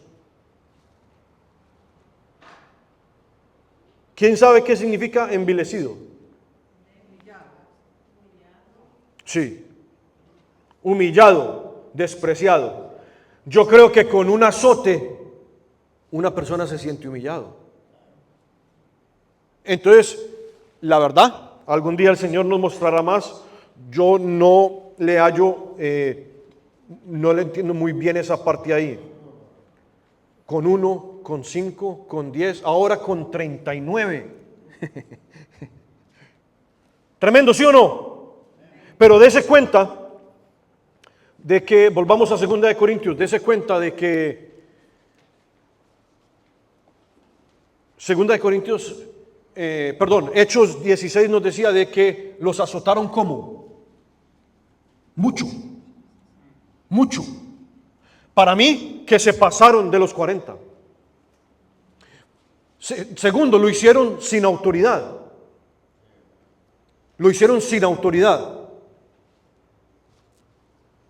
¿Quién sabe qué significa envilecido? Sí. Humillado, despreciado. Yo creo que con un azote una persona se siente humillado. Entonces, la verdad, algún día el Señor nos mostrará más. Yo no le hallo, no le entiendo muy bien esa parte ahí. Con 1, con 5, con 10, ahora con 39. Tremendo, ¿sí o no? Pero dése cuenta de que, volvamos a 2 Corintios, dése cuenta de que 2 Corintios, Hechos 16 nos decía de que los azotaron ¿cómo? Mucho. Para mí, que se pasaron de los 40. Segundo, lo hicieron sin autoridad.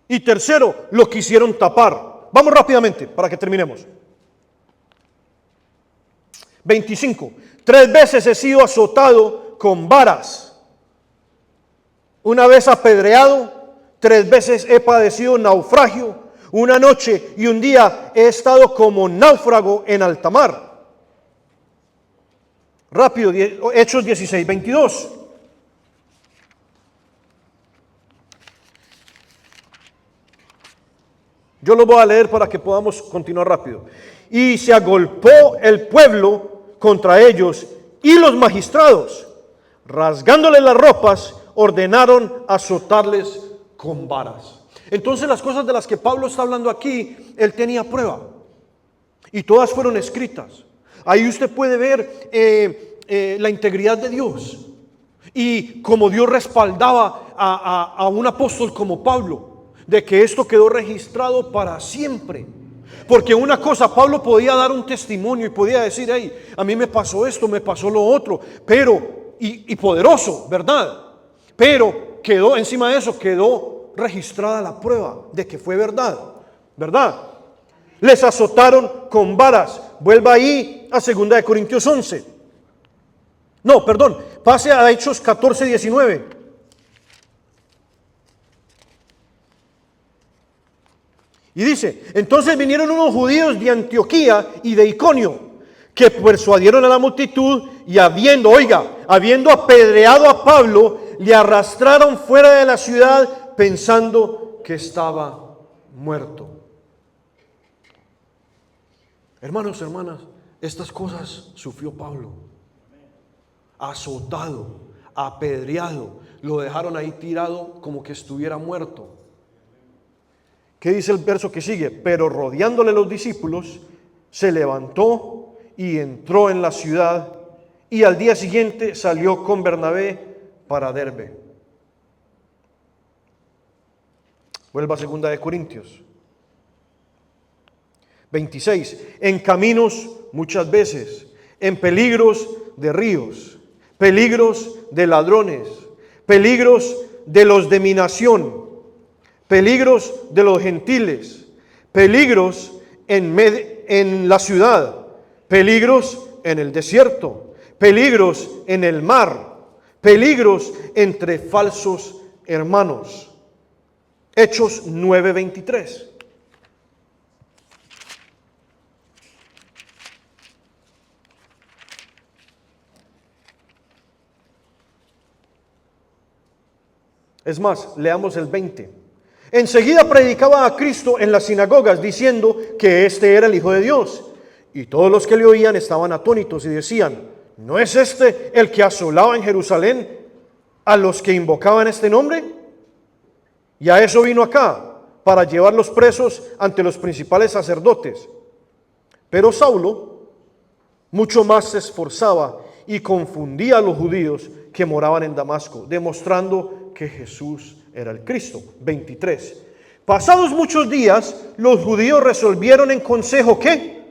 Y tercero, lo quisieron tapar. Vamos rápidamente para que terminemos. 25. 3 veces he sido azotado con varas. Una vez apedreado, 3 veces he padecido naufragio. Una noche y un día he estado como náufrago en alta mar. Rápido, Hechos 16, 22. Yo lo voy a leer para que podamos continuar rápido. Y se agolpó el pueblo contra ellos y los magistrados, rasgándoles las ropas, ordenaron azotarles con varas. Entonces las cosas de las que Pablo está hablando aquí, él tenía prueba. Y todas fueron escritas. Ahí usted puede ver la integridad de Dios. Y como Dios respaldaba a un apóstol como Pablo, de que esto quedó registrado para siempre. Porque una cosa, Pablo podía dar un testimonio y podía decir, hey, a mí me pasó esto, me pasó lo otro, pero, y poderoso, ¿verdad? Pero quedó, encima de eso, quedó registrada la prueba de que fue verdad, ¿verdad? Les azotaron con varas. Vuelva ahí a 2 de Corintios 11. No, perdón, pase a Hechos 14, 19. Y dice, entonces vinieron unos judíos de Antioquía y de Iconio, que persuadieron a la multitud y habiendo apedreado a Pablo, le arrastraron fuera de la ciudad pensando que estaba muerto. Hermanos, hermanas, estas cosas sufrió Pablo. Azotado, apedreado, lo dejaron ahí tirado como que estuviera muerto. ¿Qué dice el verso que sigue? Pero rodeándole los discípulos, se levantó y entró en la ciudad, y al día siguiente salió con Bernabé para Derbe. Vuelva a 2 de Corintios 26. En caminos muchas veces, en peligros de ríos, peligros de ladrones, peligros de los de mi nación, peligros de los gentiles, peligros en la ciudad, peligros en el desierto, peligros en el mar, peligros entre falsos hermanos. Hechos 9:23. Es más, leamos el 20. Enseguida predicaba a Cristo en las sinagogas, diciendo que este era el Hijo de Dios. Y todos los que le oían estaban atónitos y decían, ¿no es este el que asolaba en Jerusalén a los que invocaban este nombre? Y a eso vino acá, para llevarlos presos ante los principales sacerdotes. Pero Saulo mucho más se esforzaba y confundía a los judíos que moraban en Damasco, demostrando que Jesús era el Cristo. 23. Pasados muchos días, los judíos resolvieron en consejo ¿qué?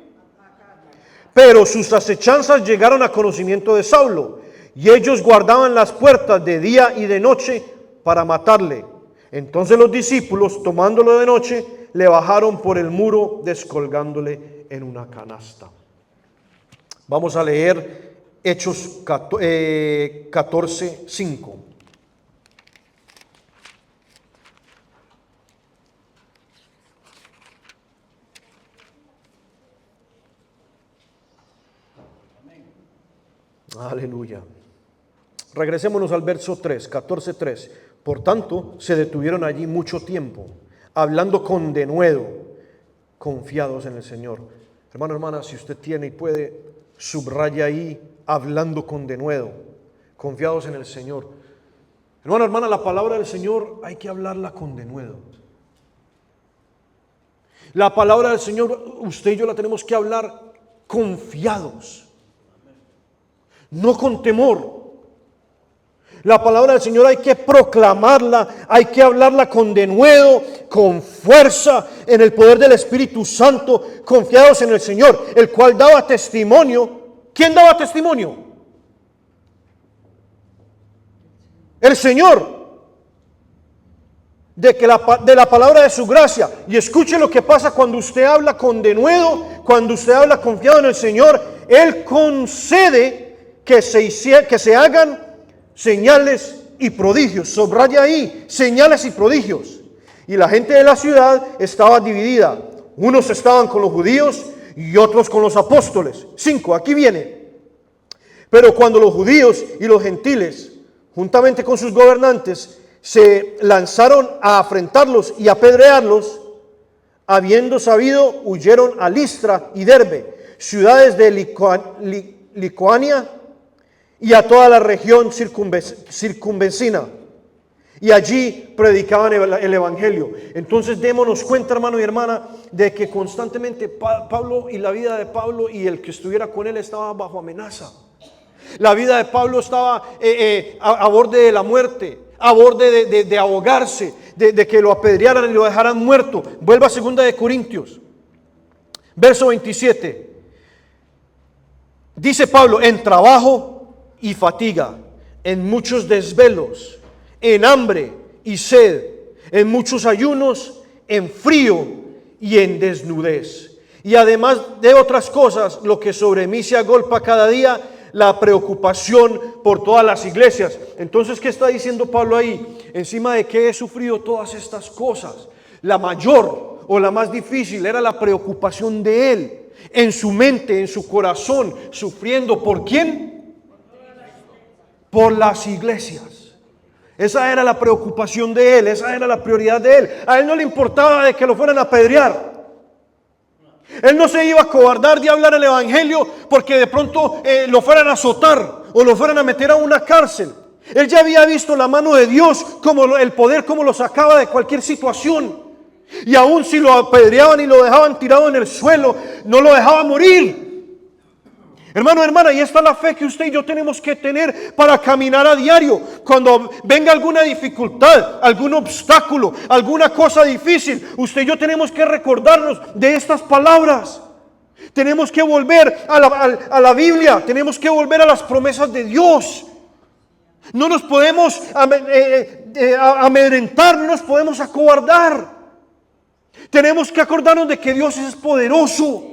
Pero sus acechanzas llegaron a conocimiento de Saulo, y ellos guardaban las puertas de día y de noche para matarle. Entonces los discípulos, tomándolo de noche, le bajaron por el muro, descolgándole en una canasta. Vamos a leer Hechos 14, 5. Aleluya. Regresémonos al verso 3, 14:3. Por tanto, se detuvieron allí mucho tiempo, hablando con denuedo, confiados en el Señor. Hermano, hermana, si usted tiene y puede, subraya ahí, hablando con denuedo, confiados en el Señor. Hermano, hermana, la palabra del Señor hay que hablarla con denuedo. La palabra del Señor, usted y yo la tenemos que hablar confiados, no con temor. La palabra del Señor hay que proclamarla, hay que hablarla con denuedo, con fuerza, en el poder del Espíritu Santo, confiados en el Señor, el cual daba testimonio. ¿Quién daba testimonio? El Señor. De la palabra de su gracia. Y escuche lo que pasa cuando usted habla con denuedo, cuando usted habla confiado en el Señor. Él concede que se hagan señales y prodigios. Subraya ahí, señales y prodigios. Y la gente de la ciudad estaba dividida. Unos estaban con los judíos y otros con los apóstoles. 5, aquí viene. Pero cuando los judíos y los gentiles, juntamente con sus gobernantes, se lanzaron a afrentarlos y apedrearlos, habiendo sabido, huyeron a Listra y Derbe, ciudades de Licoania, y a toda la región circunvecina. Y allí predicaban el evangelio. Entonces démonos cuenta, hermano y hermana, de que constantemente Pablo y la vida de Pablo y el que estuviera con él estaba bajo amenaza. La vida de Pablo estaba a borde de la muerte, a borde de ahogarse, de que lo apedrearan y lo dejaran muerto. Vuelva a 2 de Corintios, verso 27. Dice Pablo: en trabajo y fatiga, en muchos desvelos, en hambre y sed, en muchos ayunos, en frío y en desnudez. Y además de otras cosas, lo que sobre mí se agolpa cada día, la preocupación por todas las iglesias. Entonces, ¿qué está diciendo Pablo ahí? Encima de que he sufrido todas estas cosas, la mayor o la más difícil era la preocupación de él, en su mente, en su corazón, sufriendo. ¿Por quién? Por las iglesias. Esa era la preocupación de él, esa era la prioridad de él. A él no le importaba de que lo fueran a apedrear. Él no se iba a cobardar de hablar el evangelio porque de pronto lo fueran a azotar o lo fueran a meter a una cárcel. Él ya había visto la mano de Dios, como el poder, como lo sacaba de cualquier situación. Y aún si lo apedreaban y lo dejaban tirado en el suelo, no lo dejaba morir. Hermano, hermana, y esta es la fe que usted y yo tenemos que tener para caminar a diario. Cuando venga alguna dificultad, algún obstáculo, alguna cosa difícil, usted y yo tenemos que recordarnos de estas palabras. Tenemos que volver a la Biblia, tenemos que volver a las promesas de Dios. No nos podemos amedrentar, no nos podemos acobardar. Tenemos que acordarnos de que Dios es poderoso.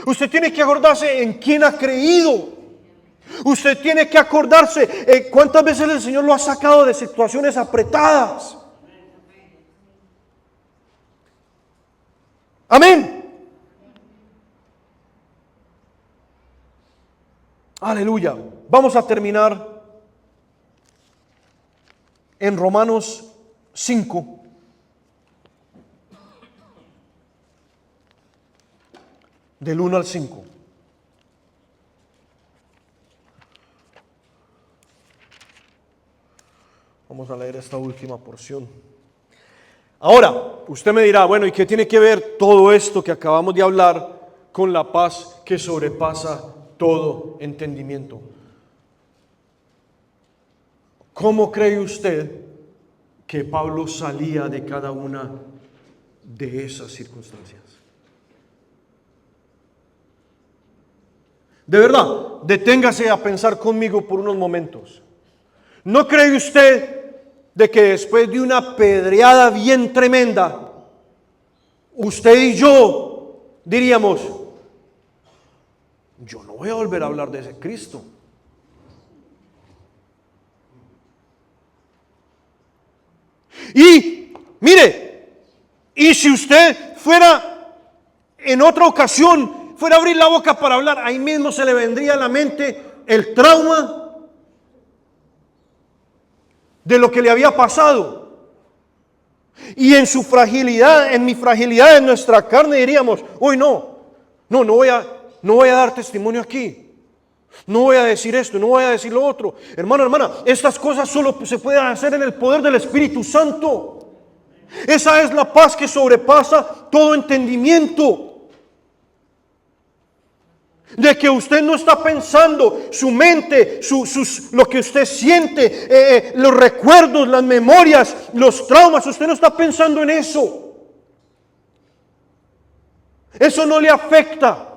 Usted tiene que acordarse en quién ha creído. Usted tiene que acordarse cuántas veces el Señor lo ha sacado de situaciones apretadas. Amén. Aleluya. Vamos a terminar en Romanos 5. Del 1 al 5. Vamos a leer esta última porción. Ahora, usted me dirá, bueno, ¿y qué tiene que ver todo esto que acabamos de hablar con la paz que sobrepasa todo entendimiento? ¿Cómo cree usted que Pablo salía de cada una de esas circunstancias? De verdad, deténgase a pensar conmigo por unos momentos. ¿No cree usted de que después de una pedreada bien tremenda, usted y yo diríamos: yo no voy a volver a hablar de ese Cristo? Y mire, y si usted fuera en otra ocasión, fuera a abrir la boca para hablar, ahí mismo se le vendría a la mente el trauma de lo que le había pasado. Y en su fragilidad, en mi fragilidad, en nuestra carne diríamos: uy, no voy a dar testimonio aquí. No voy a decir esto, no voy a decir lo otro. Hermano, hermana, estas cosas solo se pueden hacer en el poder del Espíritu Santo. Esa es la paz que sobrepasa todo entendimiento. De que usted no está pensando, su mente, lo que usted siente, los recuerdos, las memorias, los traumas, usted no está pensando en eso. Eso no le afecta.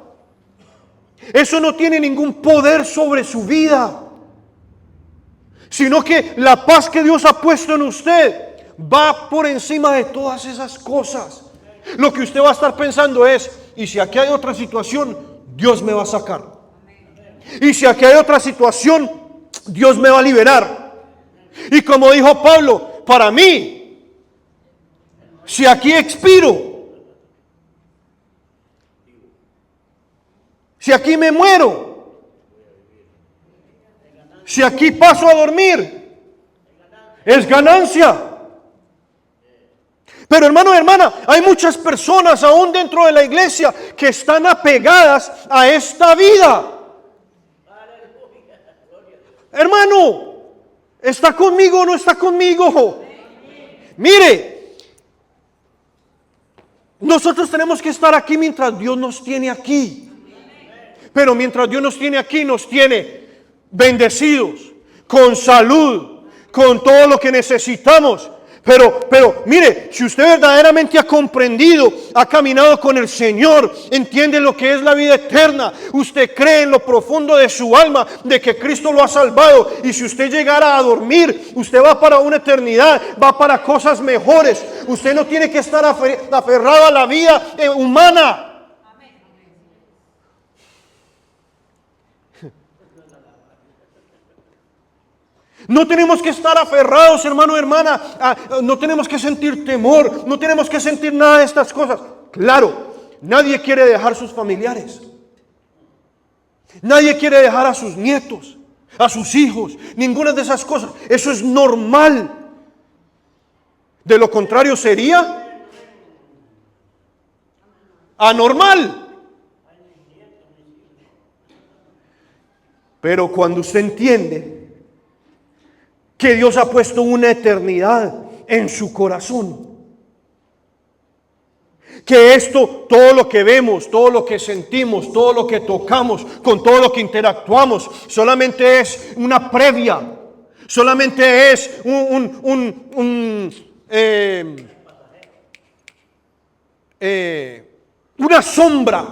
Eso no tiene ningún poder sobre su vida. Sino que la paz que Dios ha puesto en usted va por encima de todas esas cosas. Lo que usted va a estar pensando es: y si aquí hay otra situación, Dios me va a sacar. Y si aquí hay otra situación, Dios me va a liberar. Y como dijo Pablo, para mí Si aquí expiro, si aquí me muero, si aquí paso a dormir, es ganancia. Pero hermano y hermana, hay muchas personas aún dentro de la iglesia que están apegadas a esta vida. Hermano, ¿está conmigo o no está conmigo? Mire, nosotros tenemos que estar aquí mientras Dios nos tiene aquí. Pero mientras Dios nos tiene aquí, nos tiene bendecidos, con salud, con todo lo que necesitamos. Pero mire, si usted verdaderamente ha comprendido, ha caminado con el Señor, entiende lo que es la vida eterna, usted cree en lo profundo de su alma de que Cristo lo ha salvado, y si usted llegara a dormir, usted va para una eternidad, va para cosas mejores. Usted no tiene que estar aferrado a la vida humana. No tenemos que estar aferrados, hermano, hermana, no tenemos que sentir temor, no tenemos que sentir nada de estas cosas. Claro, nadie quiere dejar sus familiares, nadie quiere dejar a sus nietos, a sus hijos, ninguna de esas cosas. Eso es normal. De lo contrario sería anormal. Pero cuando usted entiende que Dios ha puesto una eternidad en su corazón, que esto, todo lo que vemos, todo lo que sentimos, todo lo que tocamos, con todo lo que interactuamos, solamente es una previa, solamente es una sombra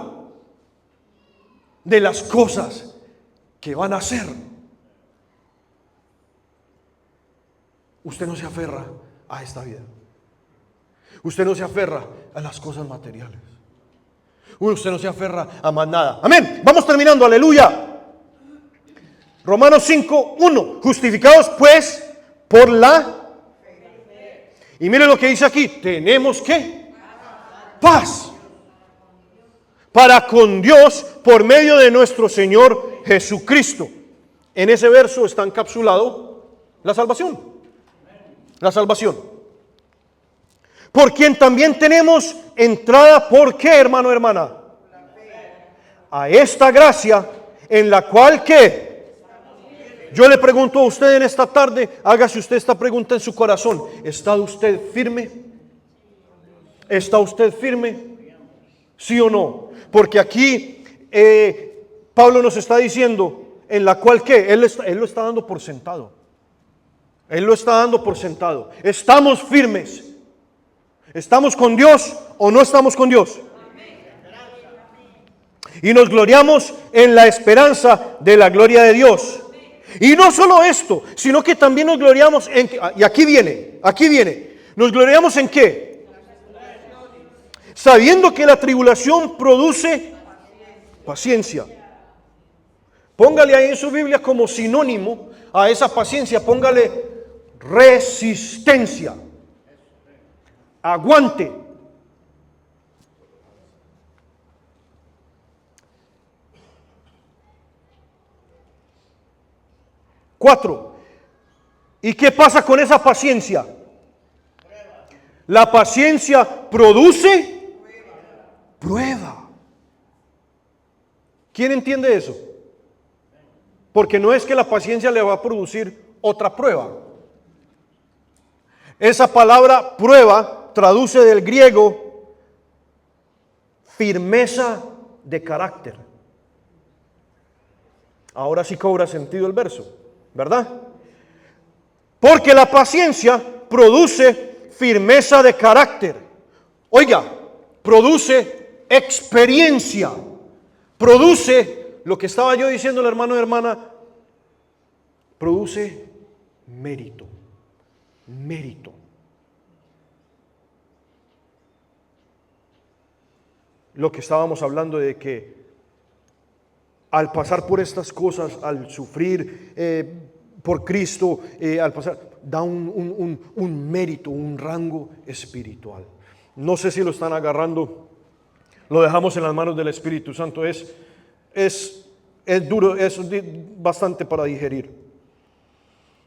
de las cosas que van a ser. Usted no se aferra a esta vida. Usted no se aferra a las cosas materiales. Usted no se aferra a más nada. Amén. Vamos terminando. Aleluya. Romanos 5:1. Justificados pues por la. Y mire lo que dice aquí. Tenemos que paz para con Dios por medio de nuestro Señor Jesucristo. En ese verso está encapsulado la salvación. La salvación. Por quien también tenemos entrada, ¿por qué, hermano, hermana? A esta gracia en la cual, ¿qué? Yo le pregunto a usted en esta tarde, hágase usted esta pregunta en su corazón. ¿Está usted firme? ¿Está usted firme? ¿Sí o no? Porque aquí Pablo nos está diciendo, en la cual, ¿qué? Él lo está dando por sentado. Él lo está dando por sentado. ¿Estamos firmes? ¿Estamos con Dios o no estamos con Dios? Y nos gloriamos en la esperanza de la gloria de Dios. Y no solo esto, sino que también nos gloriamos en... Y aquí viene. ¿Nos gloriamos en qué? Sabiendo que la tribulación produce paciencia. Póngale ahí en su Biblia como sinónimo a esa paciencia, póngale resistencia, aguante. Cuatro. ¿Y qué pasa con esa paciencia? La paciencia produce prueba. ¿Quién entiende eso? Porque no es que la paciencia le va a producir otra prueba. Esa palabra prueba traduce del griego firmeza de carácter. Ahora sí cobra sentido el verso, ¿verdad? Porque la paciencia produce firmeza de carácter. Oiga, produce experiencia, produce lo que estaba yo diciendo, el hermano y hermana, produce mérito. Mérito. Lo que estábamos hablando de que al pasar por estas cosas, al sufrir por Cristo, al pasar, da un mérito, un rango espiritual. No sé si lo están agarrando. Lo dejamos en las manos del Espíritu Santo. Es duro, es bastante para digerir.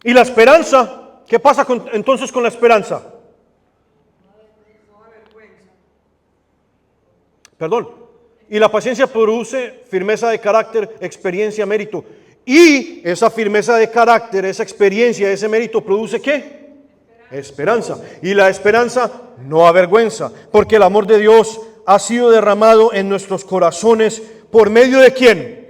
Y la esperanza, ¿qué pasa entonces con la esperanza? Perdón. Y la paciencia produce firmeza de carácter, experiencia, mérito. Y esa firmeza de carácter, esa experiencia, ese mérito produce ¿qué? Esperanza. Y la esperanza no avergüenza, porque el amor de Dios ha sido derramado en nuestros corazones ¿por medio de quién?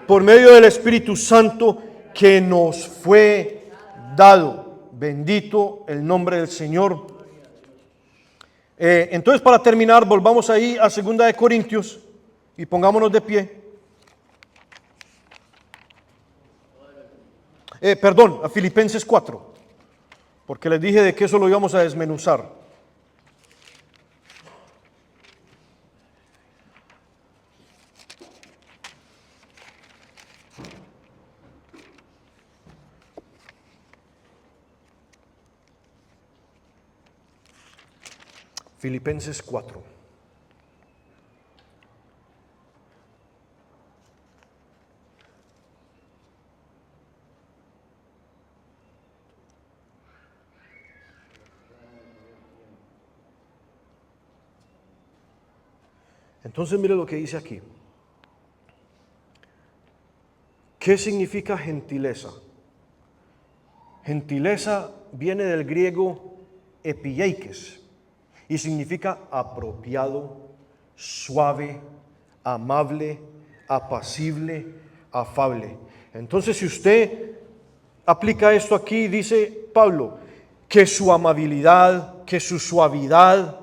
Por medio del Espíritu Santo que nos fue dado. Bendito el nombre del Señor. Entonces, para terminar, volvamos ahí a 2 de Corintios y pongámonos de pie. A Filipenses 4, porque les dije de que eso lo íbamos a desmenuzar. Filipenses 4. Entonces mire lo que dice aquí. ¿Qué significa gentileza? Gentileza viene del griego epieikes y significa apropiado, suave, amable, apacible, afable. Entonces, si usted aplica esto aquí, dice Pablo, que su amabilidad, que su suavidad,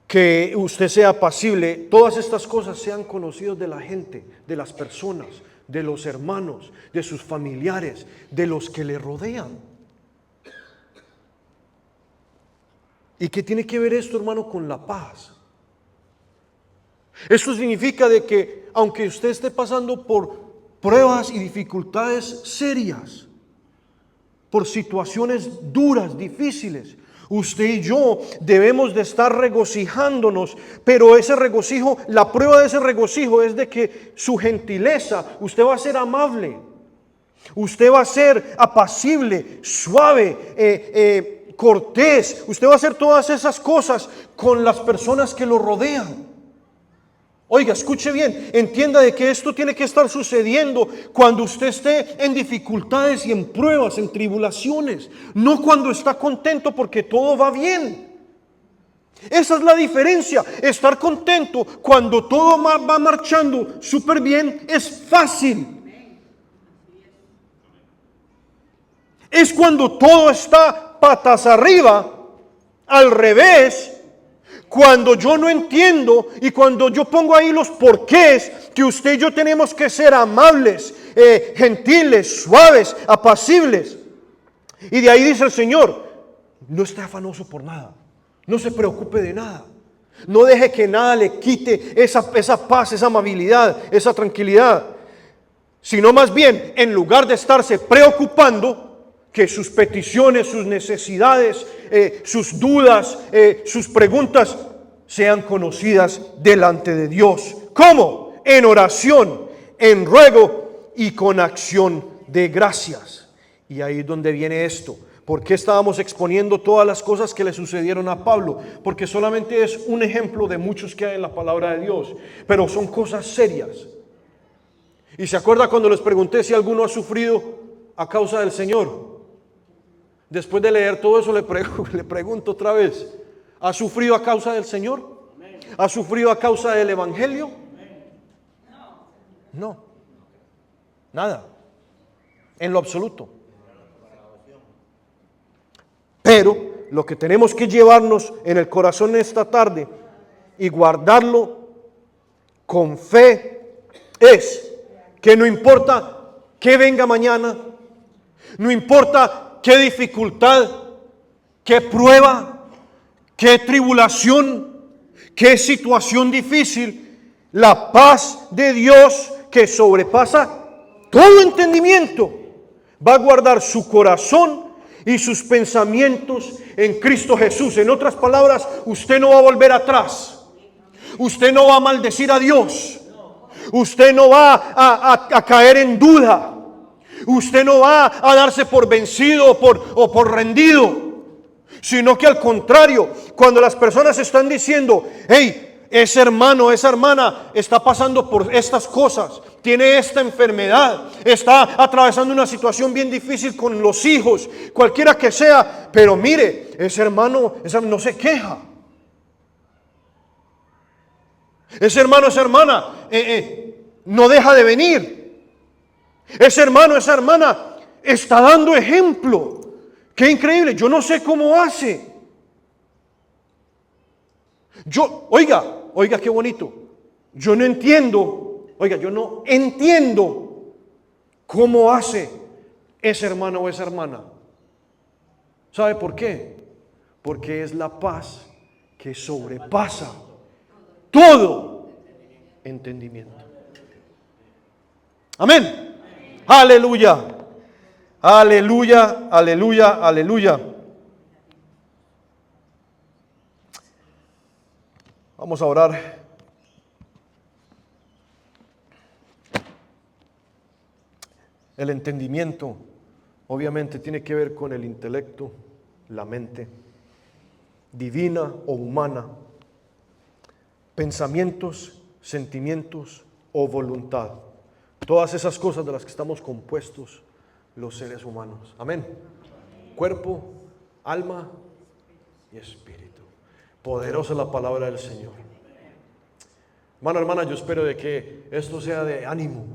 que usted sea apacible, todas estas cosas sean conocidos de la gente, de las personas, de los hermanos, de sus familiares, de los que le rodean. ¿Y qué tiene que ver esto, hermano, con la paz? Esto significa de que aunque usted esté pasando por pruebas y dificultades serias, por situaciones duras, difíciles, usted y yo debemos de estar regocijándonos, pero ese regocijo, la prueba de ese regocijo es de que su gentileza, usted va a ser amable, usted va a ser apacible, suave, cortés, usted va a hacer todas esas cosas con las personas que lo rodean. Oiga, escuche bien, entienda de que esto tiene que estar sucediendo cuando usted esté en dificultades y en pruebas, en tribulaciones, no cuando está contento porque todo va bien. Esa es la diferencia. Estar contento cuando todo va marchando súper bien es fácil. Es cuando todo está patas arriba, al revés, cuando yo no entiendo y cuando yo pongo ahí los porqués, que usted y yo tenemos que ser amables, gentiles, suaves, apacibles. Y de ahí dice el Señor, no esté afanoso por nada, no se preocupe de nada, no deje que nada le quite esa paz, esa amabilidad, esa tranquilidad, sino más bien, en lugar de estarse preocupando, que sus peticiones, sus necesidades, sus dudas, sus preguntas sean conocidas delante de Dios. ¿Cómo? En oración, en ruego y con acción de gracias. Y ahí es donde viene esto. ¿Por qué estábamos exponiendo todas las cosas que le sucedieron a Pablo? Porque solamente es un ejemplo de muchos que hay en la palabra de Dios, pero son cosas serias. ¿Y se acuerda cuando les pregunté si alguno ha sufrido a causa del Señor? Después de leer todo eso le pregunto otra vez, ¿ha sufrido a causa del Señor? ¿Ha sufrido a causa del Evangelio? No, nada, en lo absoluto. Pero lo que tenemos que llevarnos en el corazón esta tarde y guardarlo con fe es que no importa qué venga mañana, no importa qué dificultad, qué prueba, qué tribulación, qué situación difícil, la paz de Dios que sobrepasa todo entendimiento va a guardar su corazón y sus pensamientos en Cristo Jesús. En otras palabras, usted no va a volver atrás. Usted no va a maldecir a Dios. Usted no va a caer en duda. Usted no va a darse por vencido o por rendido. Sino que al contrario, cuando las personas están diciendo, hey, ese hermano, esa hermana está pasando por estas cosas, tiene esta enfermedad, está atravesando una situación bien difícil con los hijos, cualquiera que sea, pero mire, ese hermano no se queja. Ese hermano, esa hermana no deja de venir. Ese hermano, esa hermana está dando ejemplo. Qué increíble, yo no sé cómo hace. Oiga qué bonito. Yo no entiendo cómo hace ese hermano o esa hermana. ¿Sabe por qué? Porque es la paz que sobrepasa todo entendimiento. Amén. Aleluya. Aleluya, aleluya, aleluya. Vamos a orar. El entendimiento, obviamente, tiene que ver con el intelecto, la mente, divina o humana, pensamientos, sentimientos o voluntad. Todas esas cosas de las que estamos compuestos los seres humanos. Amén. Cuerpo, alma y espíritu. Poderosa es la palabra del Señor. Hermano, hermana, yo espero de que esto sea de ánimo.